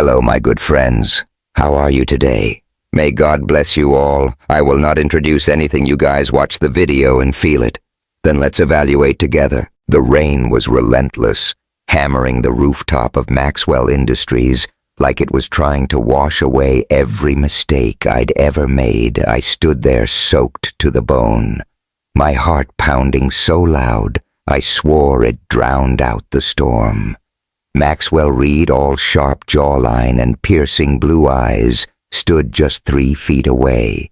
Hello, my good friends. How are you today? May God bless you all. I will not introduce anything. You guys watch the video and feel it. Then let's evaluate together. The rain was relentless, hammering the rooftop of Maxwell Industries like it was trying to wash away every mistake I'd ever made. I stood there soaked to the bone, my heart pounding so loud I swore it drowned out the storm. Maxwell Reed, all sharp jawline and piercing blue eyes, stood just 3 feet away,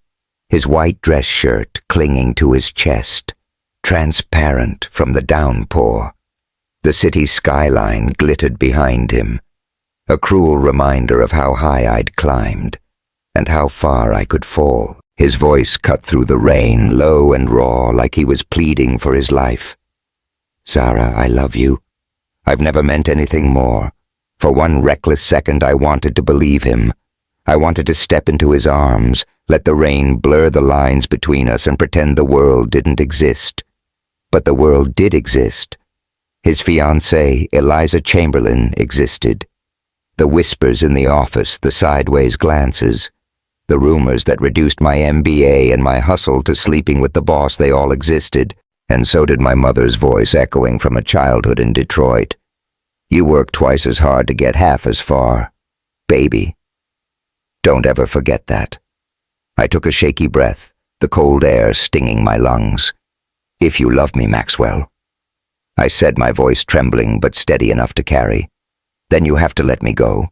his white dress shirt clinging to his chest, transparent from the downpour. The city skyline glittered behind him, a cruel reminder of how high I'd climbed and how far I could fall. His voice cut through the rain, low and raw, like he was pleading for his life. "Zara, I love you. I've never meant anything more. For one reckless second I wanted to believe him. I wanted to step into his arms, let the rain blur the lines between us and pretend the world didn't exist. But the world did exist. His fiancée, Eliza Chamberlain, existed. The whispers in the office, the sideways glances, the rumors that reduced my MBA and my hustle to sleeping with the boss, they all existed. And so did my mother's voice echoing from a childhood in Detroit. You work twice as hard to get half as far. Baby. Don't ever forget that. I took a shaky breath, the cold air stinging my lungs. If you love me, Maxwell, I said, my voice trembling but steady enough to carry, then you have to let me go.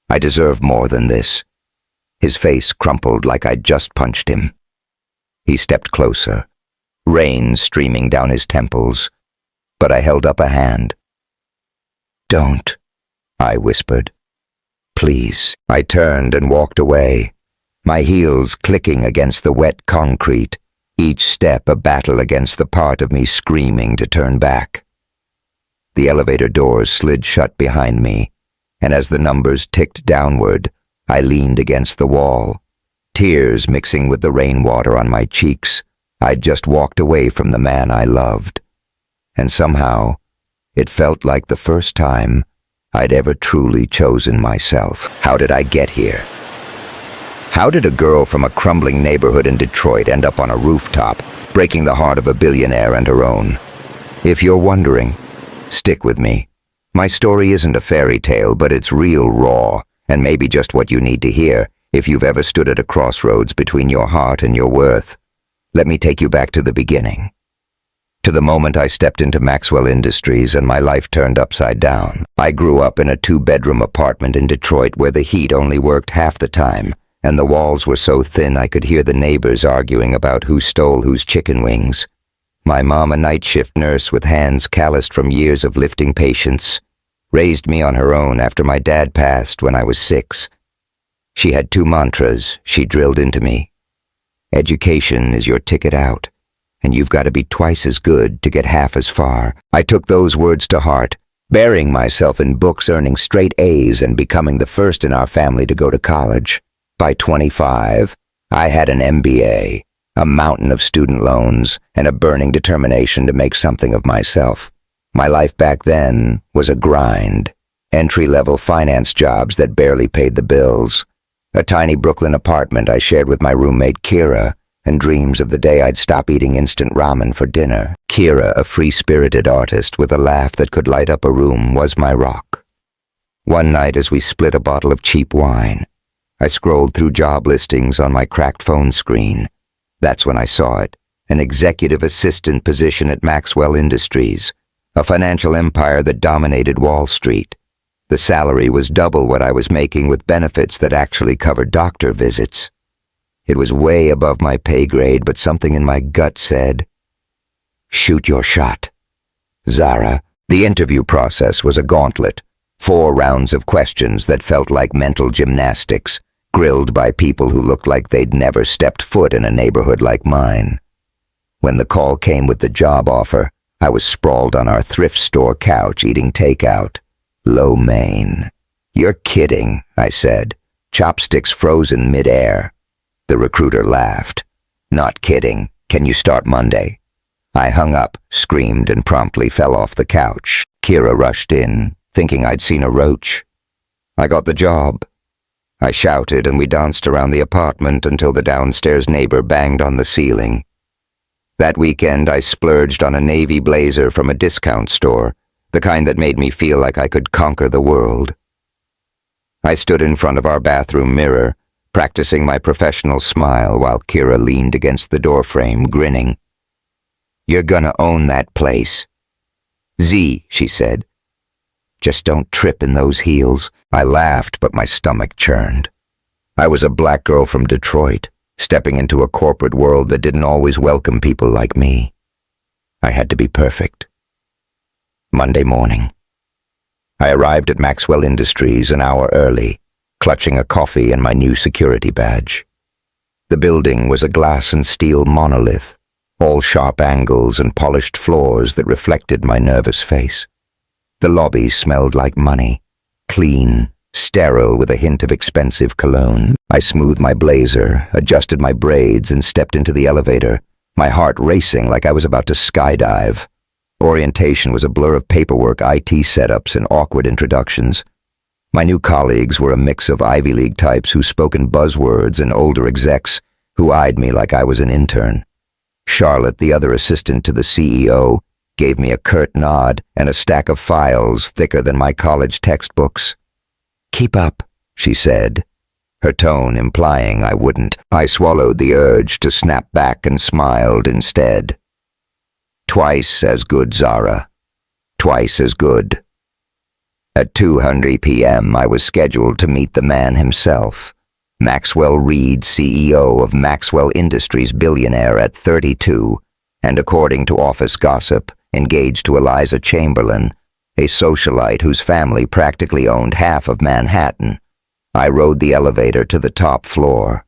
I deserve more than this. His face crumpled like I'd just punched him. He stepped closer, rain streaming down his temples, but I held up a hand. Don't, I whispered. Please. I turned and walked away, my heels clicking against the wet concrete, each step a battle against the part of me screaming to turn back. The elevator doors slid shut behind me, and as the numbers ticked downward, I leaned against the wall, tears mixing with the rainwater on my cheeks. I'd just walked away from the man I loved, and somehow it felt like the first time I'd ever truly chosen myself. How did I get here? How did a girl from a crumbling neighborhood in Detroit end up on a rooftop, breaking the heart of a billionaire and her own? If you're wondering, stick with me. My story isn't a fairy tale, but it's real raw, and maybe just what you need to hear if you've ever stood at a crossroads between your heart and your worth. Let me take you back to the beginning, to the moment I stepped into Maxwell Industries and my life turned upside down. I grew up in a 2-bedroom apartment in Detroit where the heat only worked half the time, and the walls were so thin I could hear the neighbors arguing about who stole whose chicken wings. My mom, a night shift nurse with hands calloused from years of lifting patients, raised me on her own after my dad passed when I was 6. She had 2 mantras she drilled into me. Education is your ticket out, and you've got to be twice as good to get half as far. I took those words to heart, burying myself in books, earning straight A's, and becoming the first in our family to go to college. By 25, I had an MBA, a mountain of student loans, and a burning determination to make something of myself. My life back then was a grind. Entry-level finance jobs that barely paid the bills. A tiny Brooklyn apartment I shared with my roommate Kira, and dreams of the day I'd stop eating instant ramen for dinner. Kira, a free-spirited artist with a laugh that could light up a room, was my rock. One night as we split a bottle of cheap wine, I scrolled through job listings on my cracked phone screen. That's when I saw it, an executive assistant position at Maxwell Industries, a financial empire that dominated Wall Street. The salary was double what I was making with benefits that actually covered doctor visits. It was way above my pay grade, but something in my gut said, shoot your shot. Zara. The interview process was a gauntlet. 4 rounds of questions that felt like mental gymnastics, grilled by people who looked like they'd never stepped foot in a neighborhood like mine. When the call came with the job offer, I was sprawled on our thrift store couch eating takeout. Lo mein. You're kidding, I said, chopsticks frozen mid-air. The recruiter laughed. Not kidding. Can you start Monday? I hung up, screamed, and promptly fell off the couch. Kira rushed in, thinking I'd seen a roach. I got the job. I shouted and we danced around the apartment until the downstairs neighbor banged on the ceiling. That weekend I splurged on a navy blazer from a discount store, the kind that made me feel like I could conquer the world. I stood in front of our bathroom mirror, practicing my professional smile while Kira leaned against the doorframe, grinning. "You're gonna own that place." "Z," she said. "Just don't trip in those heels." I laughed, but my stomach churned. I was a black girl from Detroit, stepping into a corporate world that didn't always welcome people like me. I had to be perfect. Monday morning. I arrived at Maxwell Industries an hour early, clutching a coffee and my new security badge. The building was a glass and steel monolith, all sharp angles and polished floors that reflected my nervous face. The lobby smelled like money, clean, sterile with a hint of expensive cologne. I smoothed my blazer, adjusted my braids, and stepped into the elevator, my heart racing like I was about to skydive. Orientation was a blur of paperwork, IT setups, and awkward introductions. My new colleagues were a mix of Ivy League types who spoke in buzzwords and older execs who eyed me like I was an intern. Charlotte, the other assistant to the CEO, gave me a curt nod and a stack of files thicker than my college textbooks. "Keep up," she said, her tone implying I wouldn't. I swallowed the urge to snap back and smiled instead. "Twice as good, Zara. Twice as good." At 2:00 p.m. I was scheduled to meet the man himself, Maxwell Reed, CEO of Maxwell Industries, billionaire at 32, and according to office gossip, engaged to Eliza Chamberlain, a socialite whose family practically owned half of Manhattan. I rode the elevator to the top floor,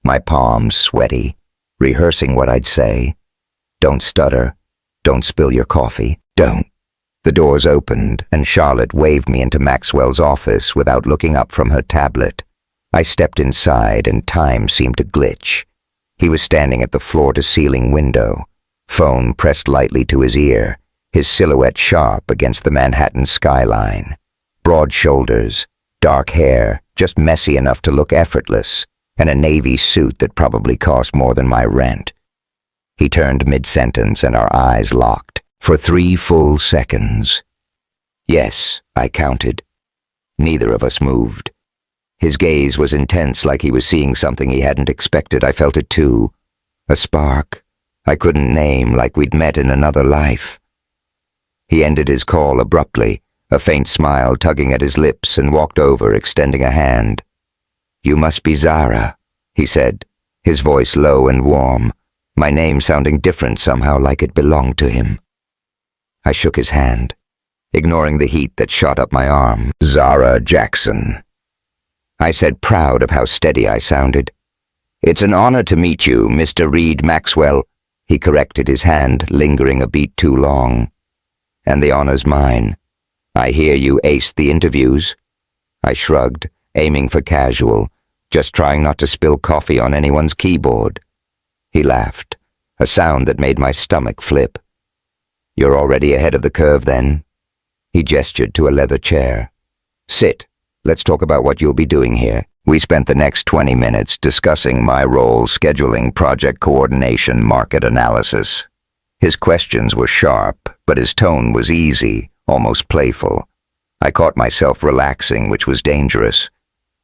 my palms sweaty, rehearsing what I'd say. Don't stutter. Don't spill your coffee. Don't. The doors opened, and Charlotte waved me into Maxwell's office without looking up from her tablet. I stepped inside, and time seemed to glitch. He was standing at the floor-to-ceiling window, phone pressed lightly to his ear, his silhouette sharp against the Manhattan skyline. Broad shoulders, dark hair, just messy enough to look effortless, and a navy suit that probably cost more than my rent. He turned mid-sentence and our eyes locked for 3 full seconds. Yes, I counted. Neither of us moved. His gaze was intense, like he was seeing something he hadn't expected. I felt it too. A spark I couldn't name, like we'd met in another life. He ended his call abruptly, a faint smile tugging at his lips, and walked over, extending a hand. "You must be Zara," he said, his voice low and warm, my name sounding different somehow, like it belonged to him. I shook his hand, ignoring the heat that shot up my arm. "Zara Jackson," I said, proud of how steady I sounded. "It's an honor to meet you, Mr. Reed Maxwell." He corrected his hand, lingering a beat too long. "And the honor's mine. I hear you aced the interviews." I shrugged, aiming for casual, just trying not to spill coffee on anyone's keyboard. He laughed, a sound that made my stomach flip. "You're already ahead of the curve, then." He gestured to a leather chair. "Sit. Let's talk about what you'll be doing here." We spent the next 20 minutes discussing my role, scheduling, project coordination, market analysis. His questions were sharp, but his tone was easy, almost playful. I caught myself relaxing, which was dangerous.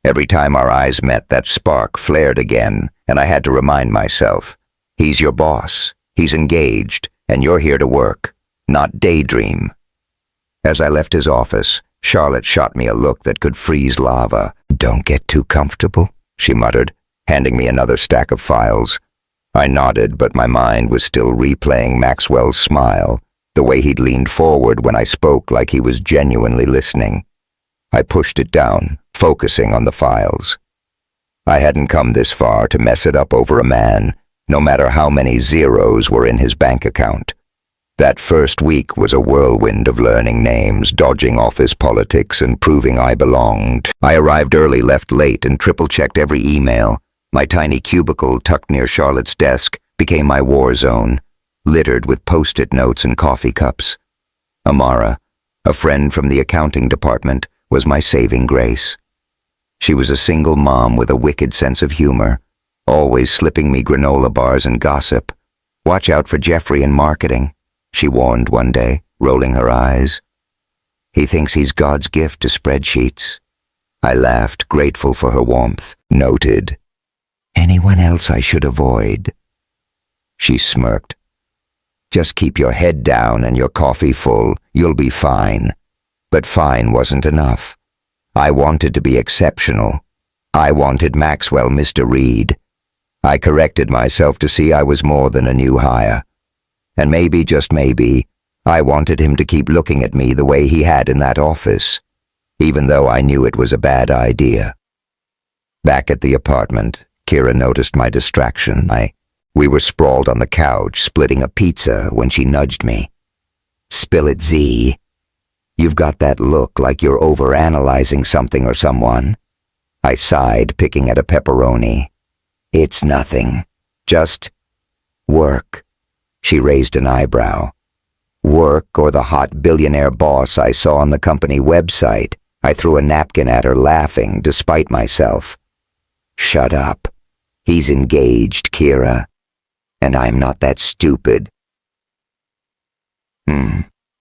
Every time our eyes met, that spark flared again, and I had to remind myself, he's your boss, he's engaged, and you're here to work, not daydream. As I left his office, Charlotte shot me a look that could freeze lava. "Don't get too comfortable," she muttered, handing me another stack of files. I nodded, but my mind was still replaying Maxwell's smile, the way he'd leaned forward when I spoke like he was genuinely listening. I pushed it down, focusing on the files. I hadn't come this far to mess it up over a man, no matter how many zeros were in his bank account. That first week was a whirlwind of learning names, dodging office politics, and proving I belonged. I arrived early, left late, and triple-checked every email. My tiny cubicle tucked near Charlotte's desk became my war zone, littered with post-it notes and coffee cups. Amara, a friend from the accounting department, was my saving grace. She was a single mom with a wicked sense of humor, always slipping me granola bars and gossip. "Watch out for Jeffrey in marketing," she warned one day, rolling her eyes. "He thinks he's God's gift to spreadsheets." I laughed, grateful for her warmth. "Noted. Anyone else I should avoid?" She smirked. "Just keep your head down and your coffee full. You'll be fine." But fine wasn't enough. I wanted to be exceptional. I wanted Maxwell Mr. Reed. I corrected myself to see I was more than a new hire. And maybe, just maybe, I wanted him to keep looking at me the way he had in that office, even though I knew it was a bad idea. Back at the apartment, Kira noticed my distraction. We were sprawled on the couch, splitting a pizza, when she nudged me. "Spill it, Z. You've got that look like you're overanalyzing something or someone." I sighed, picking at a pepperoni. "It's nothing. Just work." She raised an eyebrow. "Work or the hot billionaire boss I saw on the company website?" I threw a napkin at her, laughing, despite myself. "Shut up. He's engaged, Kira. And I'm not that stupid."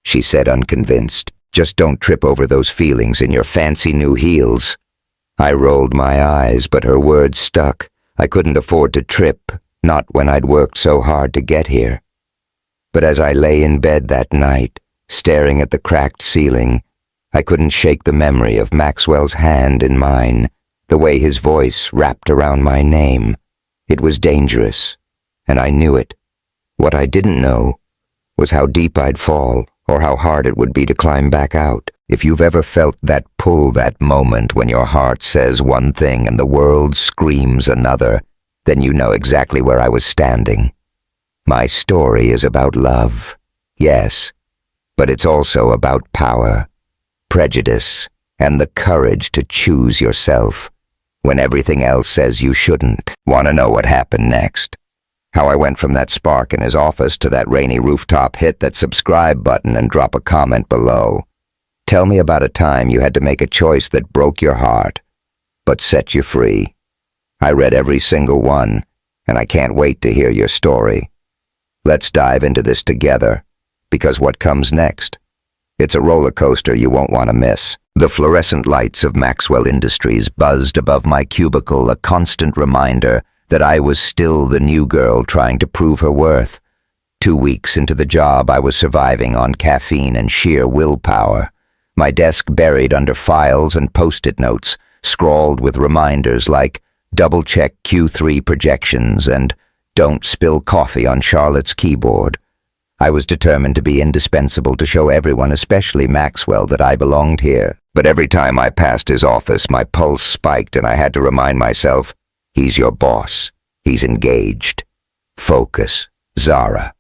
She said, unconvinced. "Just don't trip over those feelings in your fancy new heels." I rolled my eyes, but her words stuck. I couldn't afford to trip, not when I'd worked so hard to get here. But as I lay in bed that night, staring at the cracked ceiling, I couldn't shake the memory of Maxwell's hand in mine, the way his voice wrapped around my name. It was dangerous, and I knew it. What I didn't know was how deep I'd fall, or how hard it would be to climb back out. If you've ever felt that pull, that moment when your heart says one thing and the world screams another, then you know exactly where I was standing. My story is about love, yes, but it's also about power, prejudice, and the courage to choose yourself when everything else says you shouldn't. Want to know what happened next? How I went from that spark in his office to that rainy rooftop, hit that subscribe button and drop a comment below. Tell me about a time you had to make a choice that broke your heart, but set you free. I read every single one, and I can't wait to hear your story. Let's dive into this together, because what comes next? It's a roller coaster you won't want to miss. The fluorescent lights of Maxwell Industries buzzed above my cubicle, a constant reminder that I was still the new girl trying to prove her worth. 2 weeks into the job, I was surviving on caffeine and sheer willpower. My desk buried under files and post-it notes, scrawled with reminders like, "Double-check Q3 projections," and "Don't spill coffee on Charlotte's keyboard." I was determined to be indispensable, to show everyone, especially Maxwell, that I belonged here. But every time I passed his office, my pulse spiked and I had to remind myself, he's your boss. He's engaged. Focus, Zara.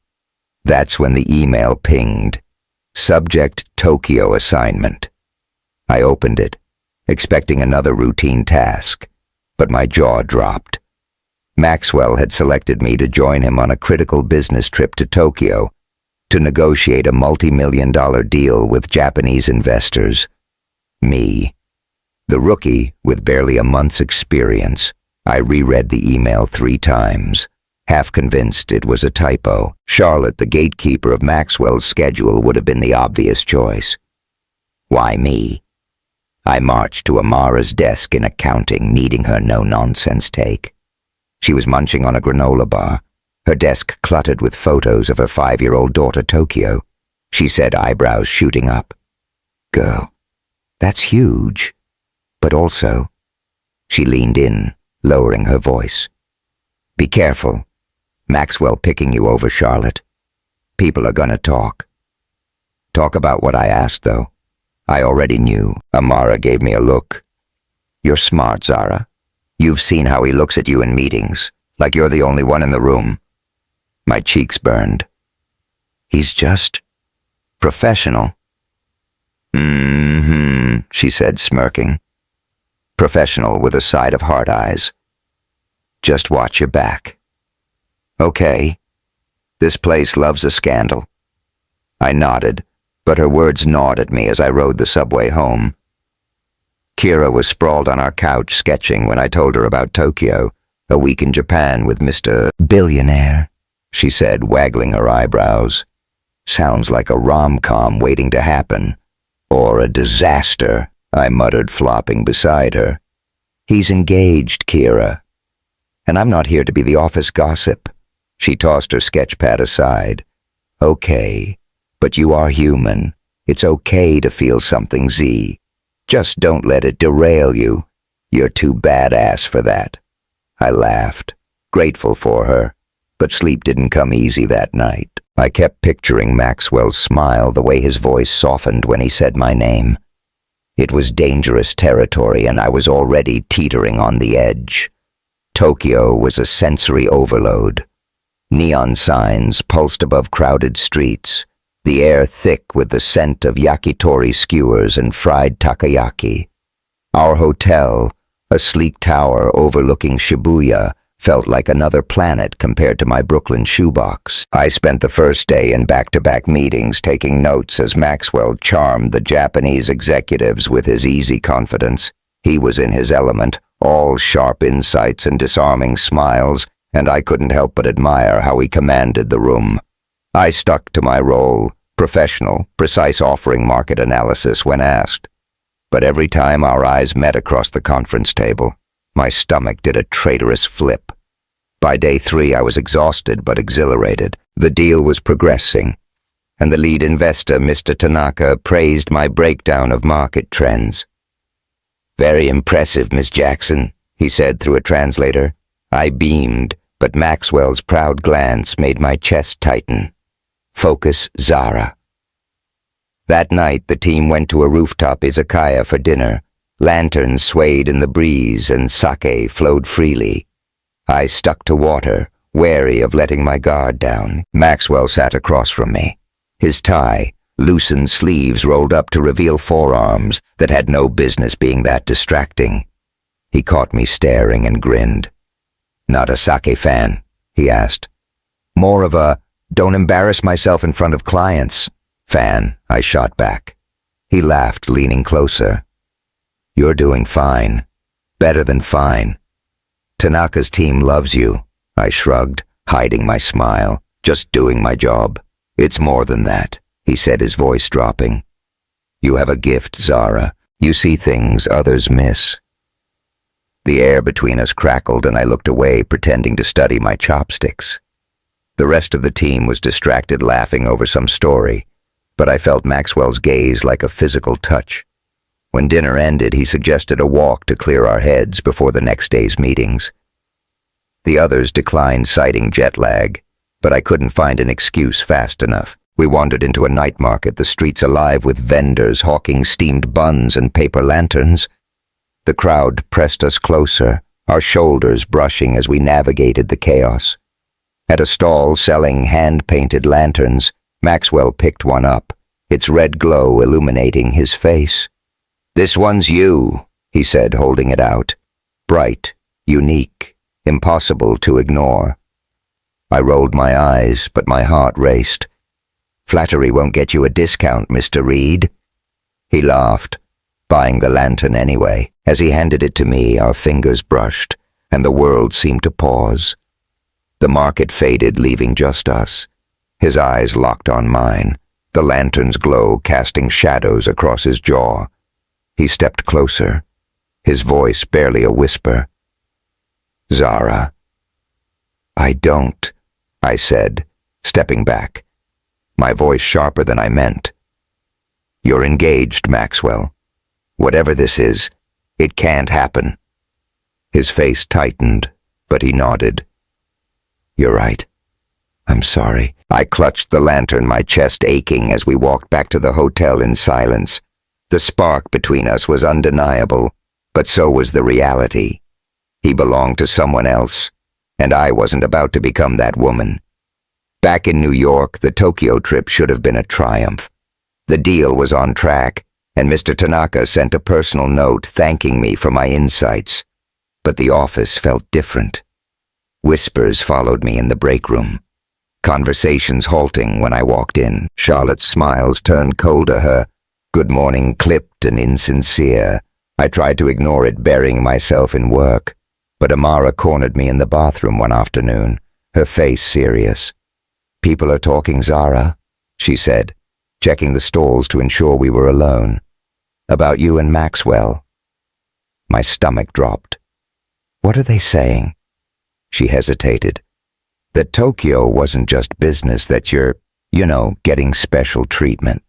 That's when the email pinged. Subject: Tokyo assignment. I opened it, expecting another routine task, but my jaw dropped. Maxwell had selected me to join him on a critical business trip to Tokyo to negotiate a multi-million-dollar deal with Japanese investors. Me, the rookie with barely a month's experience. I reread the email 3 times, half convinced it was a typo. Charlotte, the gatekeeper of Maxwell's schedule, would have been the obvious choice. Why me? I marched to Amara's desk in accounting, needing her no-nonsense take. She was munching on a granola bar, her desk cluttered with photos of her 5-year-old daughter, Tokyo. She said, eyebrows shooting up, "Girl, that's huge. But also," she leaned in, lowering her voice, "be careful. Maxwell picking you over, Charlotte. People are gonna talk." Talk about what I asked, though. I already knew. Amara gave me a look. "You're smart, Zara. You've seen how he looks at you in meetings, like you're the only one in the room." My cheeks burned. "He's just professional." She said, smirking. "Professional with a side of hard eyes. Just watch your back." "Okay. This place loves a scandal." I nodded, but her words gnawed at me as I rode the subway home. Kira was sprawled on our couch sketching when I told her about Tokyo, a week in Japan with Mr. Billionaire, she said, waggling her eyebrows. Sounds like a rom-com waiting to happen. Or a disaster, I muttered, flopping beside her. He's engaged, Kira. And I'm not here to be the office gossip. She tossed her sketchpad aside. Okay, but you are human. It's okay to feel something, Z. Just don't let it derail you. You're too badass for that. I laughed, grateful for her, but sleep didn't come easy that night. I kept picturing Maxwell's smile, the way his voice softened when he said my name. It was dangerous territory, and I was already teetering on the edge. Tokyo was a sensory overload. Neon signs pulsed above crowded streets, the air thick with the scent of yakitori skewers and fried takoyaki. Our hotel, a sleek tower overlooking Shibuya, felt like another planet compared to my Brooklyn shoebox. I spent the first day in back-to-back meetings taking notes as Maxwell charmed the Japanese executives with his easy confidence. He was in his element, all sharp insights and disarming smiles, and I couldn't help but admire how he commanded the room. I stuck to my role, professional, precise, offering market analysis when asked. But every time our eyes met across the conference table, my stomach did a traitorous flip. By day 3, I was exhausted but exhilarated. The deal was progressing, and the lead investor, Mr. Tanaka, praised my breakdown of market trends. "Very impressive, Miss Jackson," he said through a translator. I beamed, but Maxwell's proud glance made my chest tighten. "Focus, Zara." That night, the team went to a rooftop izakaya for dinner. Lanterns swayed in the breeze and sake flowed freely. I stuck to water, wary of letting my guard down. Maxwell sat across from me. His tie, loosened sleeves rolled up to reveal forearms that had no business being that distracting. He caught me staring and grinned. "Not a sake fan?" he asked. "More of a, don't embarrass myself in front of clients fan," I shot back. He laughed, leaning closer. "You're doing fine. Better than fine. Tanaka's team loves you," I shrugged, hiding my smile. "Just doing my job. It's more than that," he said, his voice dropping. "You have a gift, Zara. You see things others miss." The air between us crackled and I looked away, pretending to study my chopsticks. The rest of the team was distracted laughing over some story, but I felt Maxwell's gaze like a physical touch. When dinner ended, he suggested a walk to clear our heads before the next day's meetings. The others declined, citing jet lag, but I couldn't find an excuse fast enough. We wandered into a night market, the streets alive with vendors hawking steamed buns and paper lanterns. The crowd pressed us closer, our shoulders brushing as we navigated the chaos. At a stall selling hand-painted lanterns, Maxwell picked one up, its red glow illuminating his face. "This one's you," he said, holding it out. Bright, unique, impossible to ignore. I rolled my eyes, but my heart raced. "Flattery won't get you a discount, Mr. Reed." He laughed, buying the lantern anyway. As he handed it to me, our fingers brushed, and the world seemed to pause. The market faded, leaving just us. His eyes locked on mine, the lantern's glow casting shadows across his jaw. He stepped closer, his voice barely a whisper. "Zara." "I don't," I said, stepping back, my voice sharper than I meant. "You're engaged, Maxwell. Whatever this is, it can't happen." His face tightened, but he nodded. "You're right. I'm sorry." I clutched the lantern, my chest aching as we walked back to the hotel in silence. The spark between us was undeniable, but so was the reality. He belonged to someone else, and I wasn't about to become that woman. Back in New York, the Tokyo trip should have been a triumph. The deal was on track, and Mr. Tanaka sent a personal note thanking me for my insights. But the office felt different. Whispers followed me in the break room, conversations halting when I walked in. Charlotte's smiles turned colder, her good morning clipped and insincere, I tried to ignore it, burying myself in work, but Amara cornered me in the bathroom one afternoon, her face serious. "People are talking, Zara," she said, checking the stalls to ensure we were alone. "About you and Maxwell." My stomach dropped. "What are they saying?" She hesitated. "That Tokyo wasn't just business, that you're, getting special treatment."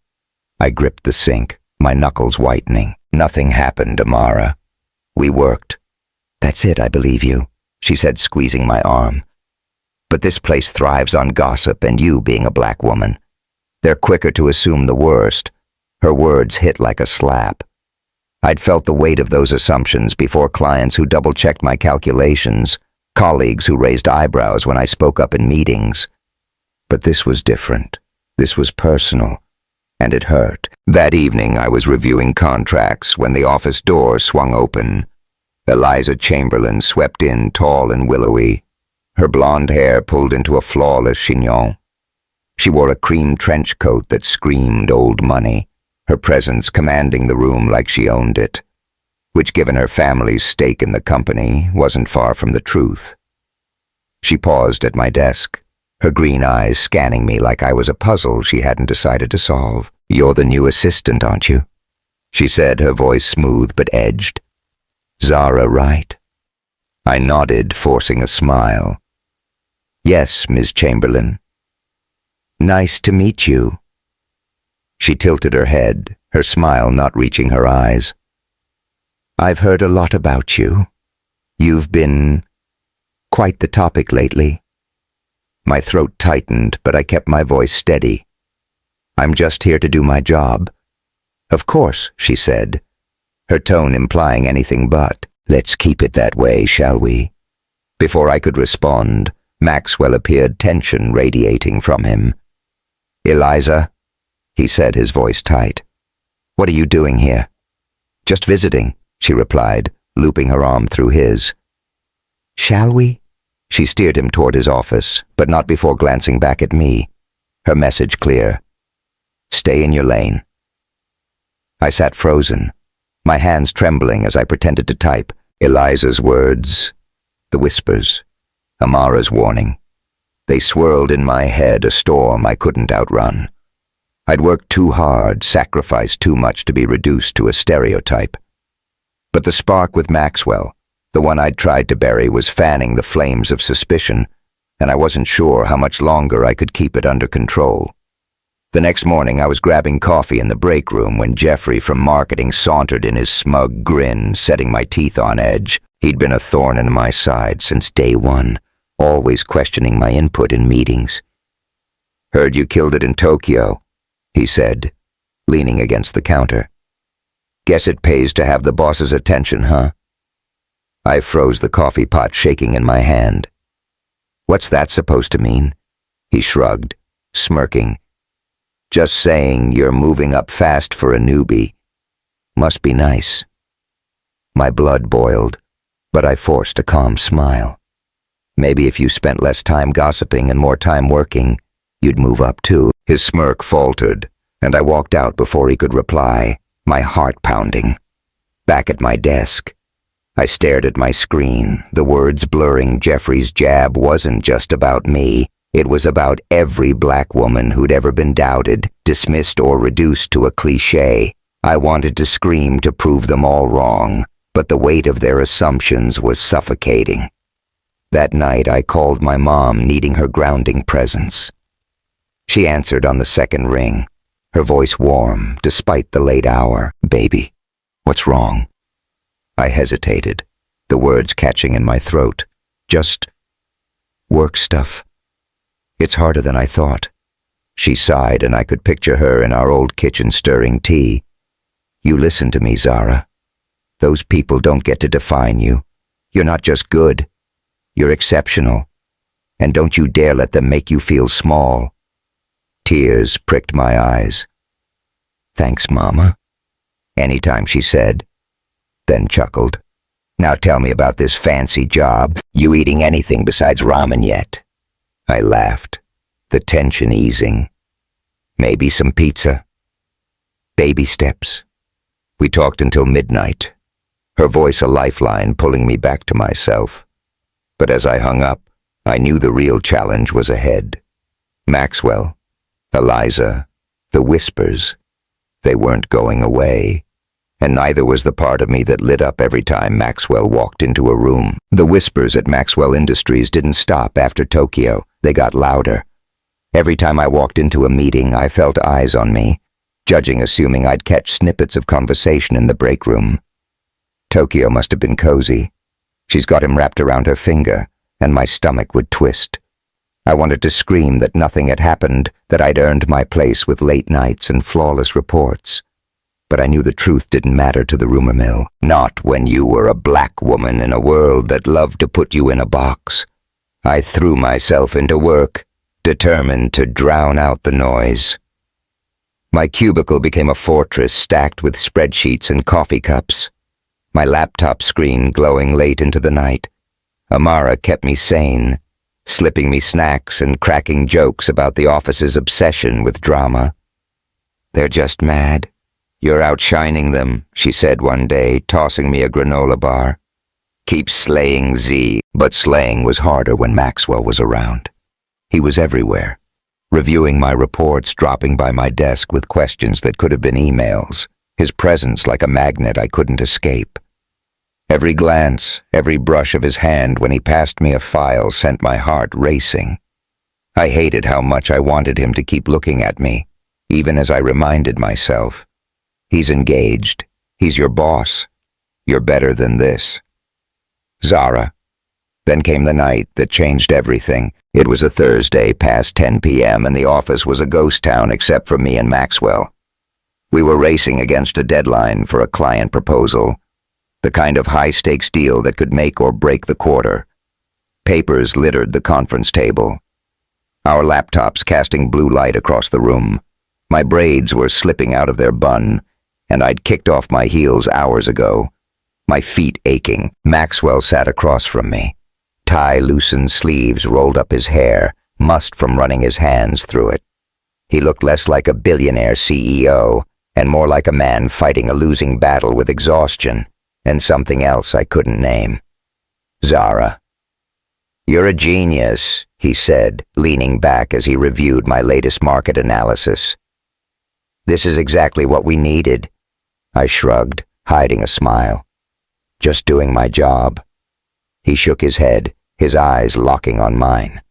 I gripped the sink, my knuckles whitening. "Nothing happened, Amara. We worked." "That's it, I believe you," she said, squeezing my arm. "But this place thrives on gossip, and you being a black woman. They're quicker to assume the worst." Her words hit like a slap. I'd felt the weight of those assumptions before: clients who double-checked my calculations, colleagues who raised eyebrows when I spoke up in meetings. But this was different. This was personal, and it hurt. That evening I was reviewing contracts when the office door swung open. Eliza Chamberlain swept in, tall and willowy, her blonde hair pulled into a flawless chignon. She wore a cream trench coat that screamed old money, her presence commanding the room like she owned it, which, given her family's stake in the company, wasn't far from the truth. She paused at my desk, her green eyes scanning me like I was a puzzle she hadn't decided to solve. "You're the new assistant, aren't you?" she said, her voice smooth but edged. "Zara, right?" I nodded, forcing a smile. "Yes, Ms. Chamberlain." "Nice to meet you." She tilted her head, her smile not reaching her eyes. "I've heard a lot about you. You've been quite the topic lately." My throat tightened, but I kept my voice steady. "I'm just here to do my job." "Of course," she said, her tone implying anything but. "Let's keep it that way, shall we?" Before I could respond, Maxwell appeared, tension radiating from him. "Eliza," he said, his voice tight. "What are you doing here?" "Just visiting," she replied, looping her arm through his. "Shall we?" She steered him toward his office, but not before glancing back at me, her message clear. "Stay in your lane." I sat frozen, my hands trembling as I pretended to type. Eliza's words, the whispers, Amara's warning. They swirled in my head, a storm I couldn't outrun. I'd worked too hard, sacrificed too much to be reduced to a stereotype. But the spark with Maxwell, the one I'd tried to bury, was fanning the flames of suspicion, and I wasn't sure how much longer I could keep it under control. The next morning I was grabbing coffee in the break room when Jeffrey from marketing sauntered in, his smug grin setting my teeth on edge. He'd been a thorn in my side since day one, always questioning my input in meetings. "Heard you killed it in Tokyo," he said, leaning against the counter. "Guess it pays to have the boss's attention, huh?" I froze, the coffee pot shaking in my hand. "What's that supposed to mean?" He shrugged, smirking. "Just saying you're moving up fast for a newbie. Must be nice." My blood boiled, but I forced a calm smile. "Maybe if you spent less time gossiping and more time working, you'd move up too." His smirk faltered, and I walked out before he could reply, my heart pounding. Back at my desk, I stared at my screen, the words blurring. Jeffrey's jab wasn't just about me. It was about every black woman who'd ever been doubted, dismissed, or reduced to a cliché. I wanted to scream to prove them all wrong, but the weight of their assumptions was suffocating. That night I called my mom, needing her grounding presence. She answered on the second ring, her voice warm despite the late hour. "Baby, what's wrong?" I hesitated, the words catching in my throat. "Just work stuff. It's harder than I thought." She sighed, and I could picture her in our old kitchen stirring tea. "You listen to me, Zara. Those people don't get to define you. You're not just good. You're exceptional. And don't you dare let them make you feel small." Tears pricked my eyes. "Thanks, Mama." "Anytime," she said, then chuckled. "Now tell me about this fancy job. You eating anything besides ramen yet?" I laughed, the tension easing. "Maybe some pizza." "Baby steps." We talked until midnight, her voice a lifeline pulling me back to myself. But as I hung up, I knew the real challenge was ahead. Maxwell, Eliza, the whispers, they weren't going away. And neither was the part of me that lit up every time Maxwell walked into a room. The whispers at Maxwell Industries didn't stop after Tokyo. They got louder. Every time I walked into a meeting, I felt eyes on me, judging assuming I'd catch snippets of conversation in the break room. Tokyo must have been cozy. She's got him wrapped around her finger, and my stomach would twist. I wanted to scream that nothing had happened, that I'd earned my place with late nights and flawless reports. But I knew the truth didn't matter to the rumor mill. Not when you were a black woman in a world that loved to put you in a box. I threw myself into work, determined to drown out the noise. My cubicle became a fortress stacked with spreadsheets and coffee cups. My laptop screen glowing late into the night. Amara kept me sane, slipping me snacks and cracking jokes about the office's obsession with drama. "They're just mad. You're outshining them," she said one day, tossing me a granola bar. "Keep slaying Z." But slaying was harder when Maxwell was around. He was everywhere, reviewing my reports, dropping by my desk with questions that could have been emails, his presence like a magnet I couldn't escape. Every glance, every brush of his hand when he passed me a file sent my heart racing. I hated how much I wanted him to keep looking at me, even as I reminded myself, "He's engaged. He's your boss. You're better than this." Zara. Then came the night that changed everything. It was a Thursday past 10 p.m. and the office was a ghost town except for me and Maxwell. We were racing against a deadline for a client proposal, the kind of high-stakes deal that could make or break the quarter. Papers littered the conference table, our laptops casting blue light across the room. My braids were slipping out of their bun, and I'd kicked off my heels hours ago, my feet aching. Maxwell sat across from me. Tie-loosened sleeves rolled up his hair, must from running his hands through it. He looked less like a billionaire CEO and more like a man fighting a losing battle with exhaustion and something else I couldn't name. "Zara, you're a genius," he said, leaning back as he reviewed my latest market analysis. "This is exactly what we needed." I shrugged, hiding a smile. "Just doing my job." He shook his head, his eyes locking on mine.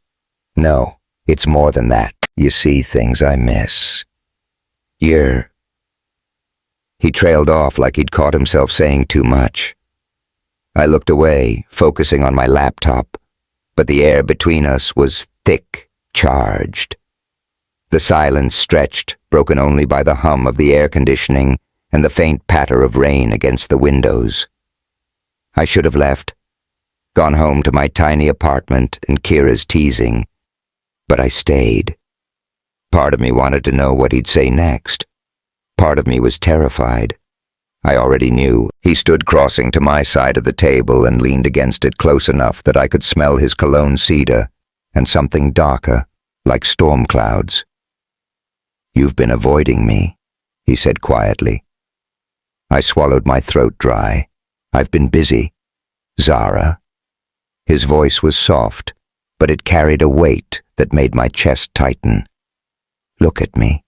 "No, it's more than that. You see things I miss. You're..." He trailed off like he'd caught himself saying too much. I looked away, focusing on my laptop, but the air between us was thick, charged. The silence stretched, broken only by the hum of the air conditioning and the faint patter of rain against the windows. I should have left, gone home to my tiny apartment and Kira's teasing, but I stayed. Part of me wanted to know what he'd say next. Part of me was terrified. I already knew. He stood crossing to my side of the table and leaned against it close enough that I could smell his cologne cedar and something darker, like storm clouds. "You've been avoiding me," he said quietly. I swallowed my throat dry. "I've been busy, Zara." His voice was soft, but it carried a weight that made my chest tighten. "Look at me."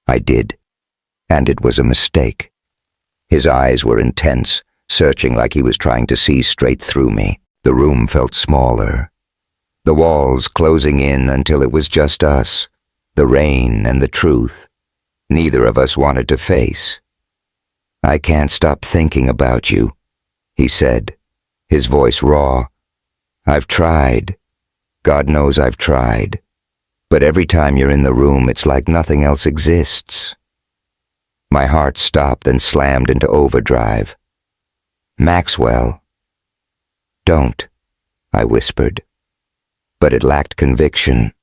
I did, and it was a mistake. His eyes were intense, searching like he was trying to see straight through me. The room felt smaller, the walls closing in until it was just us, the rain and the truth neither of us wanted to face. "I can't stop thinking about you," he said, his voice raw. "I've tried. God knows I've tried. But every time you're in the room, it's like nothing else exists." My heart stopped and slammed into overdrive. "Maxwell." "Don't," I whispered. But it lacked conviction.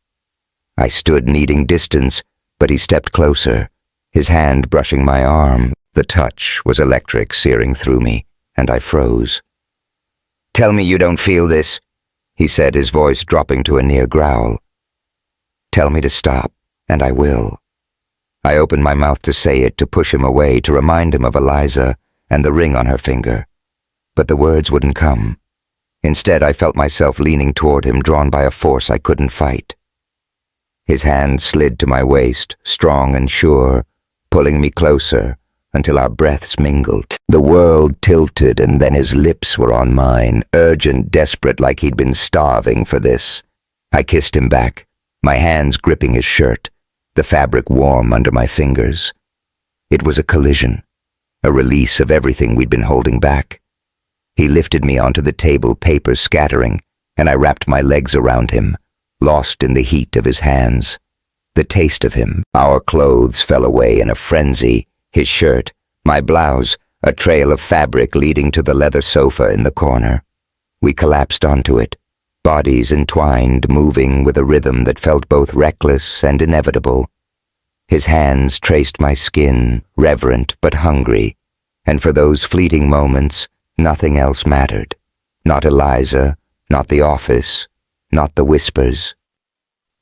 I stood needing distance, but he stepped closer, his hand brushing my arm. The touch was electric, searing through me, and I froze. "Tell me you don't feel this," he said, his voice dropping to a near growl. "Tell me to stop, and I will." I opened my mouth to say it, to push him away, to remind him of Eliza and the ring on her finger. but the words wouldn't come. Instead, I felt myself leaning toward him, drawn by a force I couldn't fight. His hand slid to my waist, strong and sure, pulling me closer until our breaths mingled. The world tilted, and then his lips were on mine, urgent, desperate, like he'd been starving for this. I kissed him back, my hands gripping his shirt, the fabric warm under my fingers. It was a collision, a release of everything we'd been holding back. He lifted me onto the table, papers scattering, and I wrapped my legs around him, lost in the heat of his hands. The taste of him, our clothes fell away in a frenzy, his shirt, my blouse, a trail of fabric leading to the leather sofa in the corner. We collapsed onto it, bodies entwined, moving with a rhythm that felt both reckless and inevitable. His hands traced my skin, reverent but hungry, and for those fleeting moments, nothing else mattered. Not Eliza, not the office, not the whispers.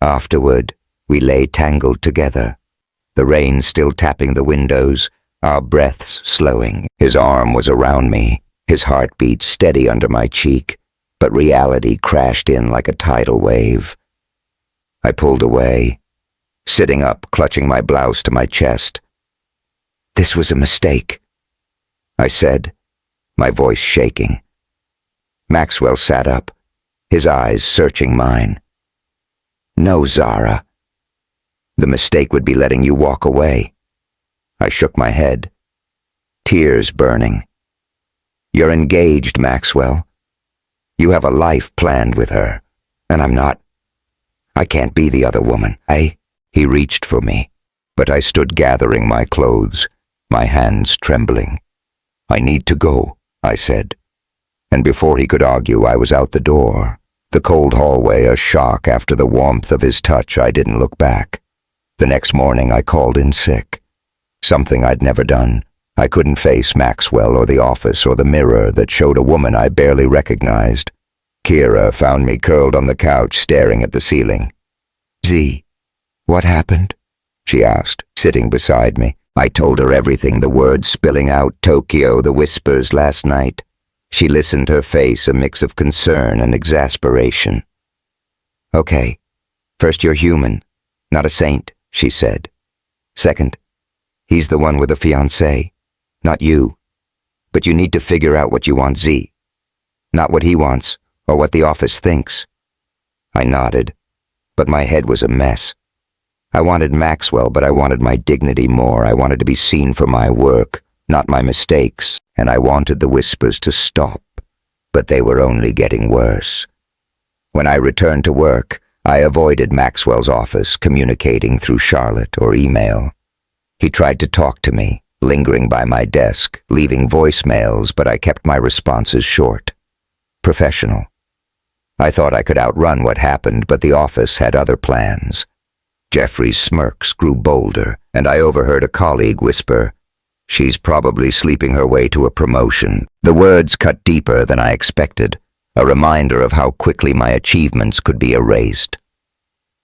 Afterward, we lay tangled together, the rain still tapping the windows, our breaths slowing. His arm was around me, his heartbeat steady under my cheek, but reality crashed in like a tidal wave. I pulled away, sitting up, clutching my blouse to my chest. "This was a mistake," I said, my voice shaking. Maxwell sat up, his eyes searching mine. "No, Zara. The mistake would be letting you walk away." I shook my head, tears burning. "You're engaged, Maxwell. You have a life planned with her, and I'm not. I can't be the other woman." He reached for me, but I stood gathering my clothes, my hands trembling. "I need to go," I said. And before he could argue, I was out the door. The cold hallway a shock. After the warmth of his touch, I didn't look back. The next morning I called in sick. Something I'd never done. I couldn't face Maxwell or the office or the mirror that showed a woman I barely recognized. Kira found me curled on the couch staring at the ceiling. "Z, what happened?" she asked, sitting beside me. I told her everything, the words spilling out, Tokyo, the whispers last night. She listened, her face a mix of concern and exasperation. "Okay, first you're human, not a saint," she said. "Second, he's the one with a fiancé, not you. But you need to figure out what you want, Z. Not what he wants, or what the office thinks." I nodded, but my head was a mess. I wanted Maxwell, but I wanted my dignity more. I wanted to be seen for my work, not my mistakes, and I wanted the whispers to stop, but they were only getting worse. When I returned to work, I avoided Maxwell's office, communicating through Charlotte or email. He tried to talk to me, lingering by my desk, leaving voicemails, but I kept my responses short. Professional. I thought I could outrun what happened, but the office had other plans. Jeffrey's smirks grew bolder, and I overheard a colleague whisper, "She's probably sleeping her way to a promotion." The words cut deeper than I expected, a reminder of how quickly my achievements could be erased.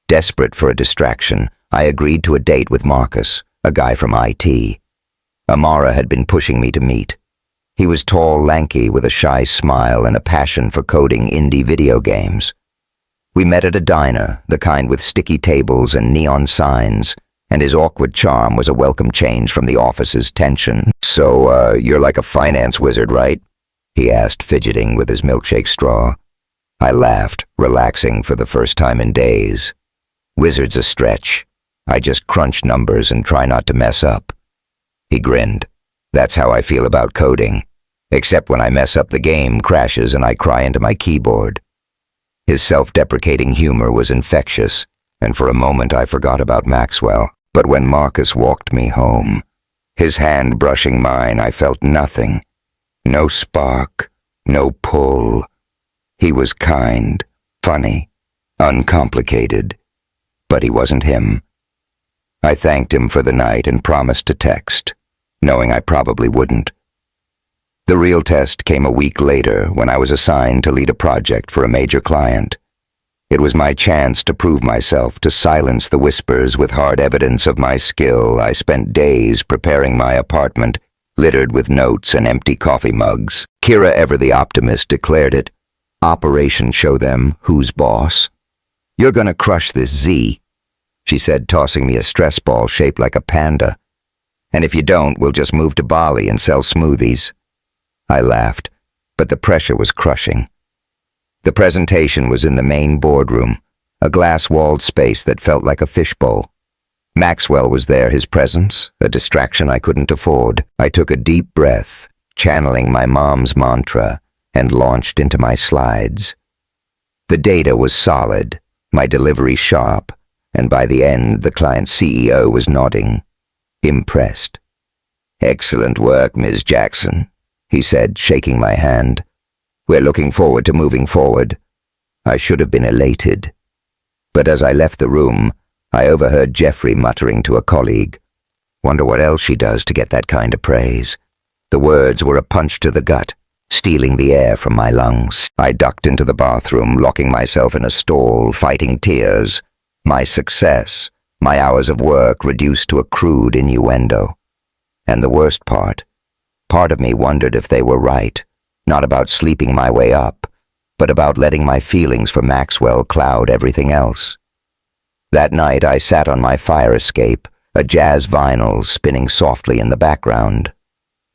Desperate for a distraction, I agreed to a date with Marcus, a guy from IT. Amara had been pushing me to meet. He was tall, lanky, with a shy smile and a passion for coding indie video games. We met at a diner, the kind with sticky tables and neon signs, and his awkward charm was a welcome change from the office's tension. "So, you're like a finance wizard, right?" he asked, fidgeting with his milkshake straw. I laughed, relaxing for the first time in days. "Wizard's a stretch. I just crunch numbers and try not to mess up." He grinned. "That's how I feel about coding, except when I mess up the game, crashes, and I cry into my keyboard." His self-deprecating humor was infectious, and for a moment I forgot about Maxwell. But when Marcus walked me home, his hand brushing mine, I felt nothing. No spark, no pull. He was kind, funny, uncomplicated, but he wasn't him. I thanked him for the night and promised to text, knowing I probably wouldn't. The real test came a week later when I was assigned to lead a project for a major client. It was my chance to prove myself, to silence the whispers with hard evidence of my skill. I spent days preparing my apartment, littered with notes and empty coffee mugs. Kira, ever the optimist, declared it, "Operation Show Them Who's Boss." "You're gonna crush this, Z," she said, tossing me a stress ball shaped like a panda. "And if you don't, we'll just move to Bali and sell smoothies." I laughed, but the pressure was crushing. The presentation was in the main boardroom, a glass-walled space that felt like a fishbowl. Maxwell was there, his presence, a distraction I couldn't afford. I took a deep breath, channeling my mom's mantra, and launched into my slides. The data was solid, my delivery sharp, and by the end, the client's CEO was nodding, impressed. "Excellent work, Ms. Jackson," he said, shaking my hand. "We're looking forward to moving forward." I should have been elated. But as I left the room, I overheard Jeffrey muttering to a colleague, "Wonder what else she does to get that kind of praise." The words were a punch to the gut, stealing the air from my lungs. I ducked into the bathroom, locking myself in a stall, fighting tears. My success, my hours of work reduced to a crude innuendo. And the worst part of me wondered if they were right, not about sleeping my way up, but about letting my feelings for Maxwell cloud everything else. That night I sat on my fire escape, a jazz vinyl spinning softly in the background.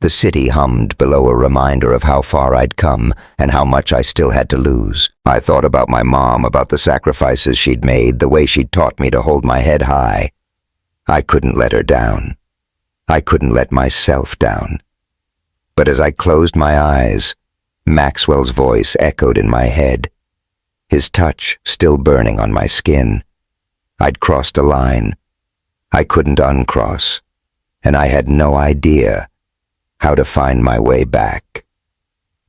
The city hummed below, a reminder of how far I'd come and how much I still had to lose. I thought about my mom, about the sacrifices she'd made, the way she'd taught me to hold my head high. I couldn't let her down. I couldn't let myself down. But as I closed my eyes, Maxwell's voice echoed in my head, his touch still burning on my skin. I'd crossed a line I couldn't uncross, and I had no idea how to find my way back.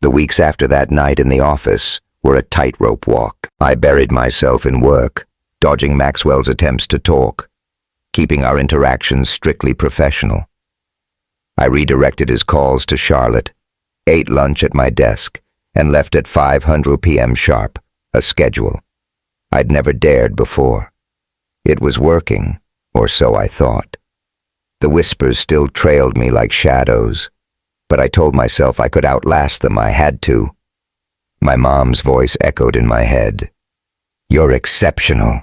The weeks after that night in the office were a tightrope walk. I buried myself in work, dodging Maxwell's attempts to talk, keeping our interactions strictly professional. I redirected his calls to Charlotte, ate lunch at my desk, and left at 500 p.m. sharp, a schedule I'd never dared before. It was working, or so I thought. The whispers still trailed me like shadows, but I told myself I could outlast them. I had to. My mom's voice echoed in my head. "You're exceptional,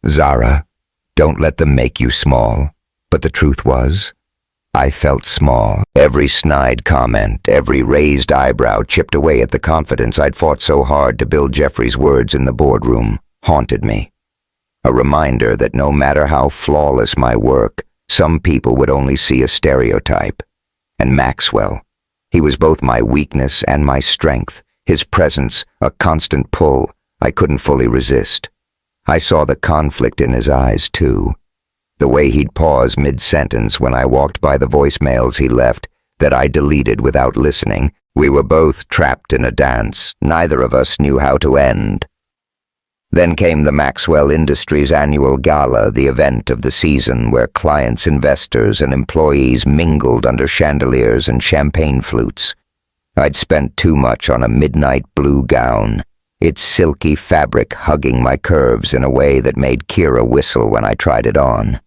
Zara. Don't let them make you small." But the truth was, I felt small. Every snide comment, every raised eyebrow chipped away at the confidence I'd fought so hard to build. Jeffrey's words in the boardroom haunted me. A reminder that no matter how flawless my work, some people would only see a stereotype. And Maxwell, he was both my weakness and my strength, his presence a constant pull I couldn't fully resist. I saw the conflict in his eyes, too. The way he'd pause mid-sentence when I walked by the voicemails he left that I deleted without listening. We were both trapped in a dance neither of us knew how to end. Then came the Maxwell Industries annual gala, the event of the season where clients, investors, and employees mingled under chandeliers and champagne flutes. I'd spent too much on a midnight blue gown, its silky fabric hugging my curves in a way that made Kira whistle when I tried it on.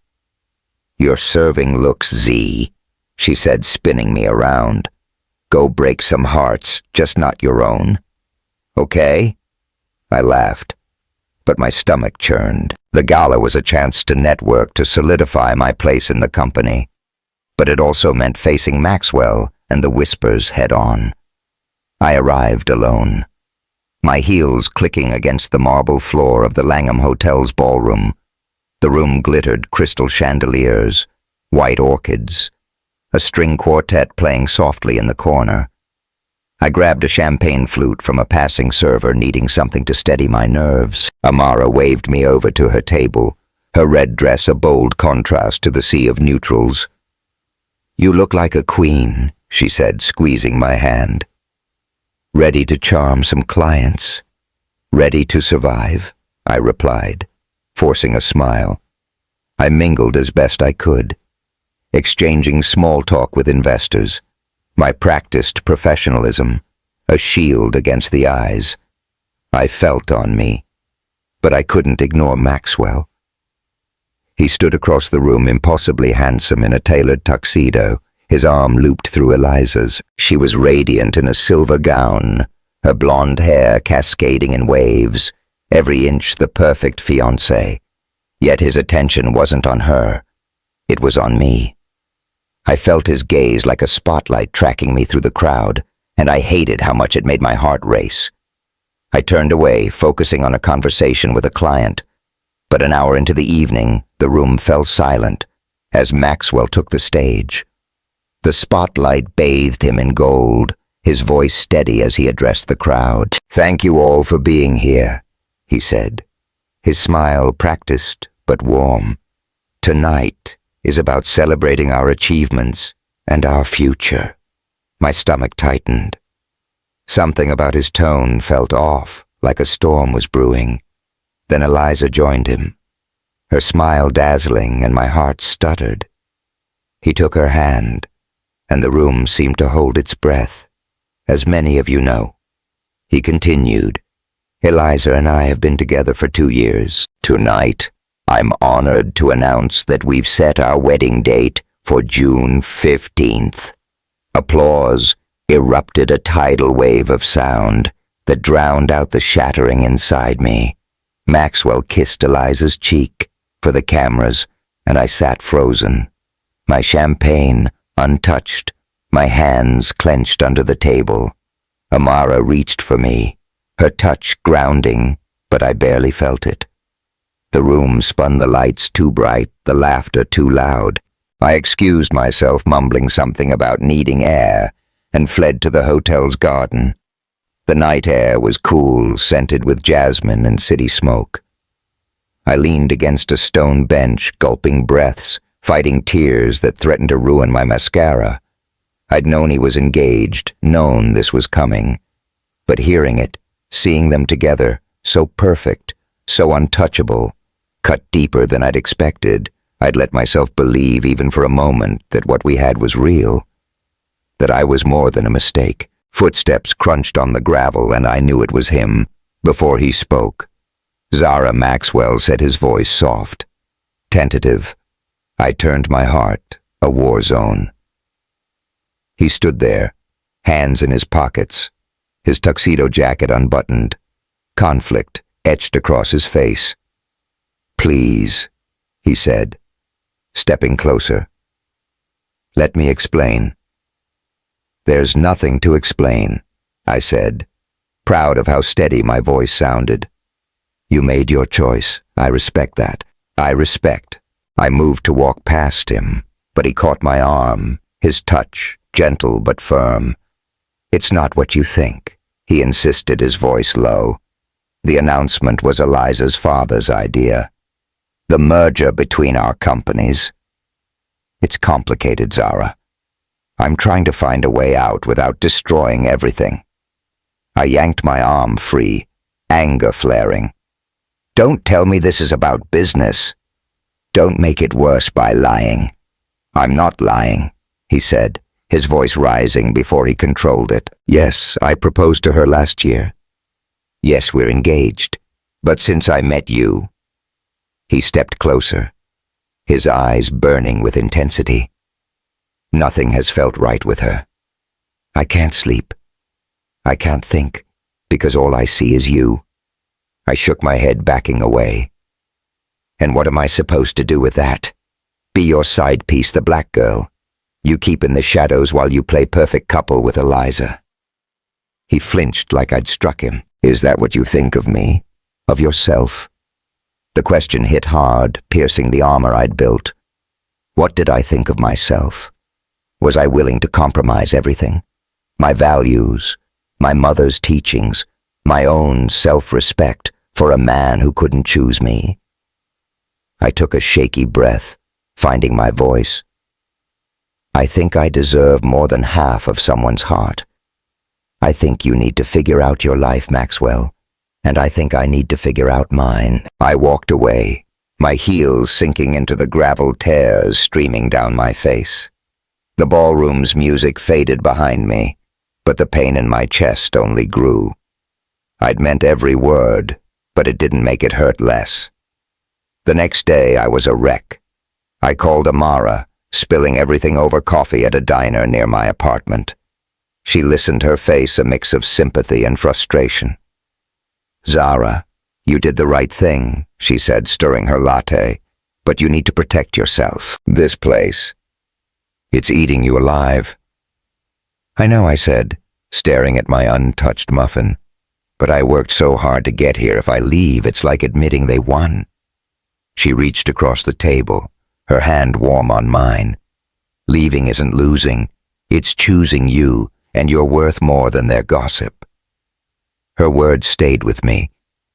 "You're serving looks, Z," she said, spinning me around. "Go break some hearts, just not your own." "Okay?" I laughed, but my stomach churned. The gala was a chance to network, to solidify my place in the company. But it also meant facing Maxwell and the whispers head-on. I arrived alone, my heels clicking against the marble floor of the Langham Hotel's ballroom. The room glittered crystal chandeliers, white orchids, a string quartet playing softly in the corner. I grabbed a champagne flute from a passing server, needing something to steady my nerves. Amara waved me over to her table, her red dress a bold contrast to the sea of neutrals. "You look like a queen," she said, squeezing my hand. "Ready to charm some clients?" "Ready to survive," I replied, forcing a smile. I mingled as best I could, exchanging small talk with investors, my practiced professionalism, a shield against the eyes I felt on me, but I couldn't ignore Maxwell. He stood across the room, impossibly handsome in a tailored tuxedo, His arm looped through Eliza's. She was radiant in a silver gown, her blonde hair cascading in waves, every inch the perfect fiancée. Yet his attention wasn't on her. It was on me. I felt his gaze like a spotlight tracking me through the crowd, and I hated how much it made my heart race. I turned away, focusing on a conversation with a client. But an hour into the evening, the room fell silent as Maxwell took the stage. The spotlight bathed him in gold, his voice steady as he addressed the crowd. "Thank you all for being here," he said, his smile practiced but warm. "Tonight is about celebrating our achievements and our future." My stomach tightened. Something about his tone felt off, like a storm was brewing. Then Eliza joined him, her smile dazzling, and my heart stuttered. He took her hand, and the room seemed to hold its breath. "As many of you know," he continued, "Eliza and I have been together for 2 years. Tonight, I'm honored to announce that we've set our wedding date for June 15th. Applause erupted a tidal wave of sound that drowned out the shattering inside me. Maxwell kissed Eliza's cheek for the cameras, and I sat frozen, my champagne untouched, my hands clenched under the table. Amara reached for me, her touch grounding, but I barely felt it. The room spun, the lights too bright, the laughter too loud. I excused myself, mumbling something about needing air, and fled to the hotel's garden. The night air was cool, scented with jasmine and city smoke. I leaned against a stone bench, gulping breaths, fighting tears that threatened to ruin my mascara. I'd known he was engaged, known this was coming. But hearing it, seeing them together, so perfect, so untouchable, cut deeper than I'd expected, I'd let myself believe even for a moment that what we had was real, that I was more than a mistake. Footsteps crunched on the gravel, and I knew it was him. Before he spoke, Zara Maxwell said, his voice soft, tentative. I turned my heart, a war zone. He stood there, hands in his pockets, his tuxedo jacket unbuttoned, conflict etched across his face. "Please," he said, stepping closer. "Let me explain." "There's nothing to explain," I said, proud of how steady my voice sounded. "You made your choice. I respect that. I respect." I moved to walk past him, but he caught my arm, his touch gentle but firm. "It's not what you think," he insisted, his voice low. "The announcement was Eliza's father's idea. The merger between our companies. It's complicated, Zara. I'm trying to find a way out without destroying everything." I yanked my arm free, anger flaring. "Don't tell me this is about business. Don't make it worse by lying." "I'm not lying," he said, his voice rising before he controlled it. "Yes, I proposed to her last year. Yes, we're engaged. But since I met you..." He stepped closer, his eyes burning with intensity. "Nothing has felt right with her. I can't sleep. I can't think, because all I see is you." I shook my head, backing away. "And what am I supposed to do with that? Be your side piece, the black girl? You keep in the shadows while you play perfect couple with Eliza?" He flinched like I'd struck him. "Is that what you think of me? Of yourself?" The question hit hard, piercing the armor I'd built. What did I think of myself? Was I willing to compromise everything? My values, my mother's teachings, my own self-respect for a man who couldn't choose me? I took a shaky breath, finding my voice. "I think I deserve more than half of someone's heart. I think you need to figure out your life, Maxwell, and I think I need to figure out mine." I walked away, my heels sinking into the gravel tears streaming down my face. The ballroom's music faded behind me, but the pain in my chest only grew. I'd meant every word, but it didn't make it hurt less. The next day I was a wreck. I called Amara, spilling everything over coffee at a diner near my apartment. She listened, her face a mix of sympathy and frustration. "Zara, you did the right thing," she said, stirring her latte, "but you need to protect yourself. This place, it's eating you alive." "I know," I said, staring at my untouched muffin, "but I worked so hard to get here. If I leave, it's like admitting they won." She reached across the table, her hand warm on mine. "Leaving isn't losing. It's choosing you, and you're worth more than their gossip." Her words stayed with me,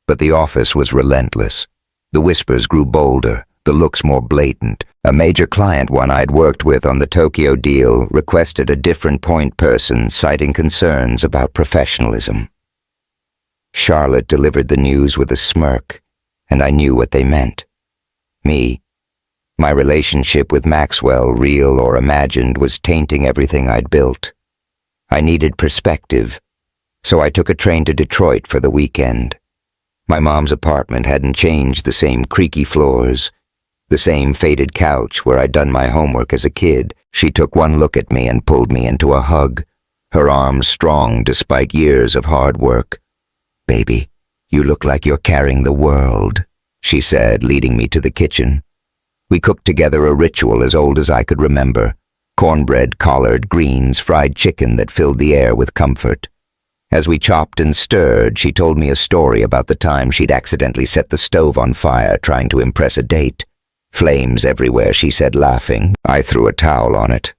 but the office was relentless. The whispers grew bolder, the looks more blatant. A major client, one I'd worked with on the Tokyo deal, requested a different point person, citing concerns about professionalism. Charlotte delivered the news with a smirk, and I knew what they meant. Me, my relationship with Maxwell, real or imagined, was tainting everything I'd built. I needed perspective, so I took a train to Detroit for the weekend. My mom's apartment hadn't changed, the same creaky floors, the same faded couch where I'd done my homework as a kid. She took one look at me and pulled me into a hug, her arms strong despite years of hard work. "Baby, you look like you're carrying the world," she said, leading me to the kitchen. We cooked together a ritual as old as I could remember. Cornbread, collard greens, fried chicken that filled the air with comfort. As we chopped and stirred, she told me a story about the time she'd accidentally set the stove on fire trying to impress a date. "Flames everywhere," she said, laughing. I threw a towel on it.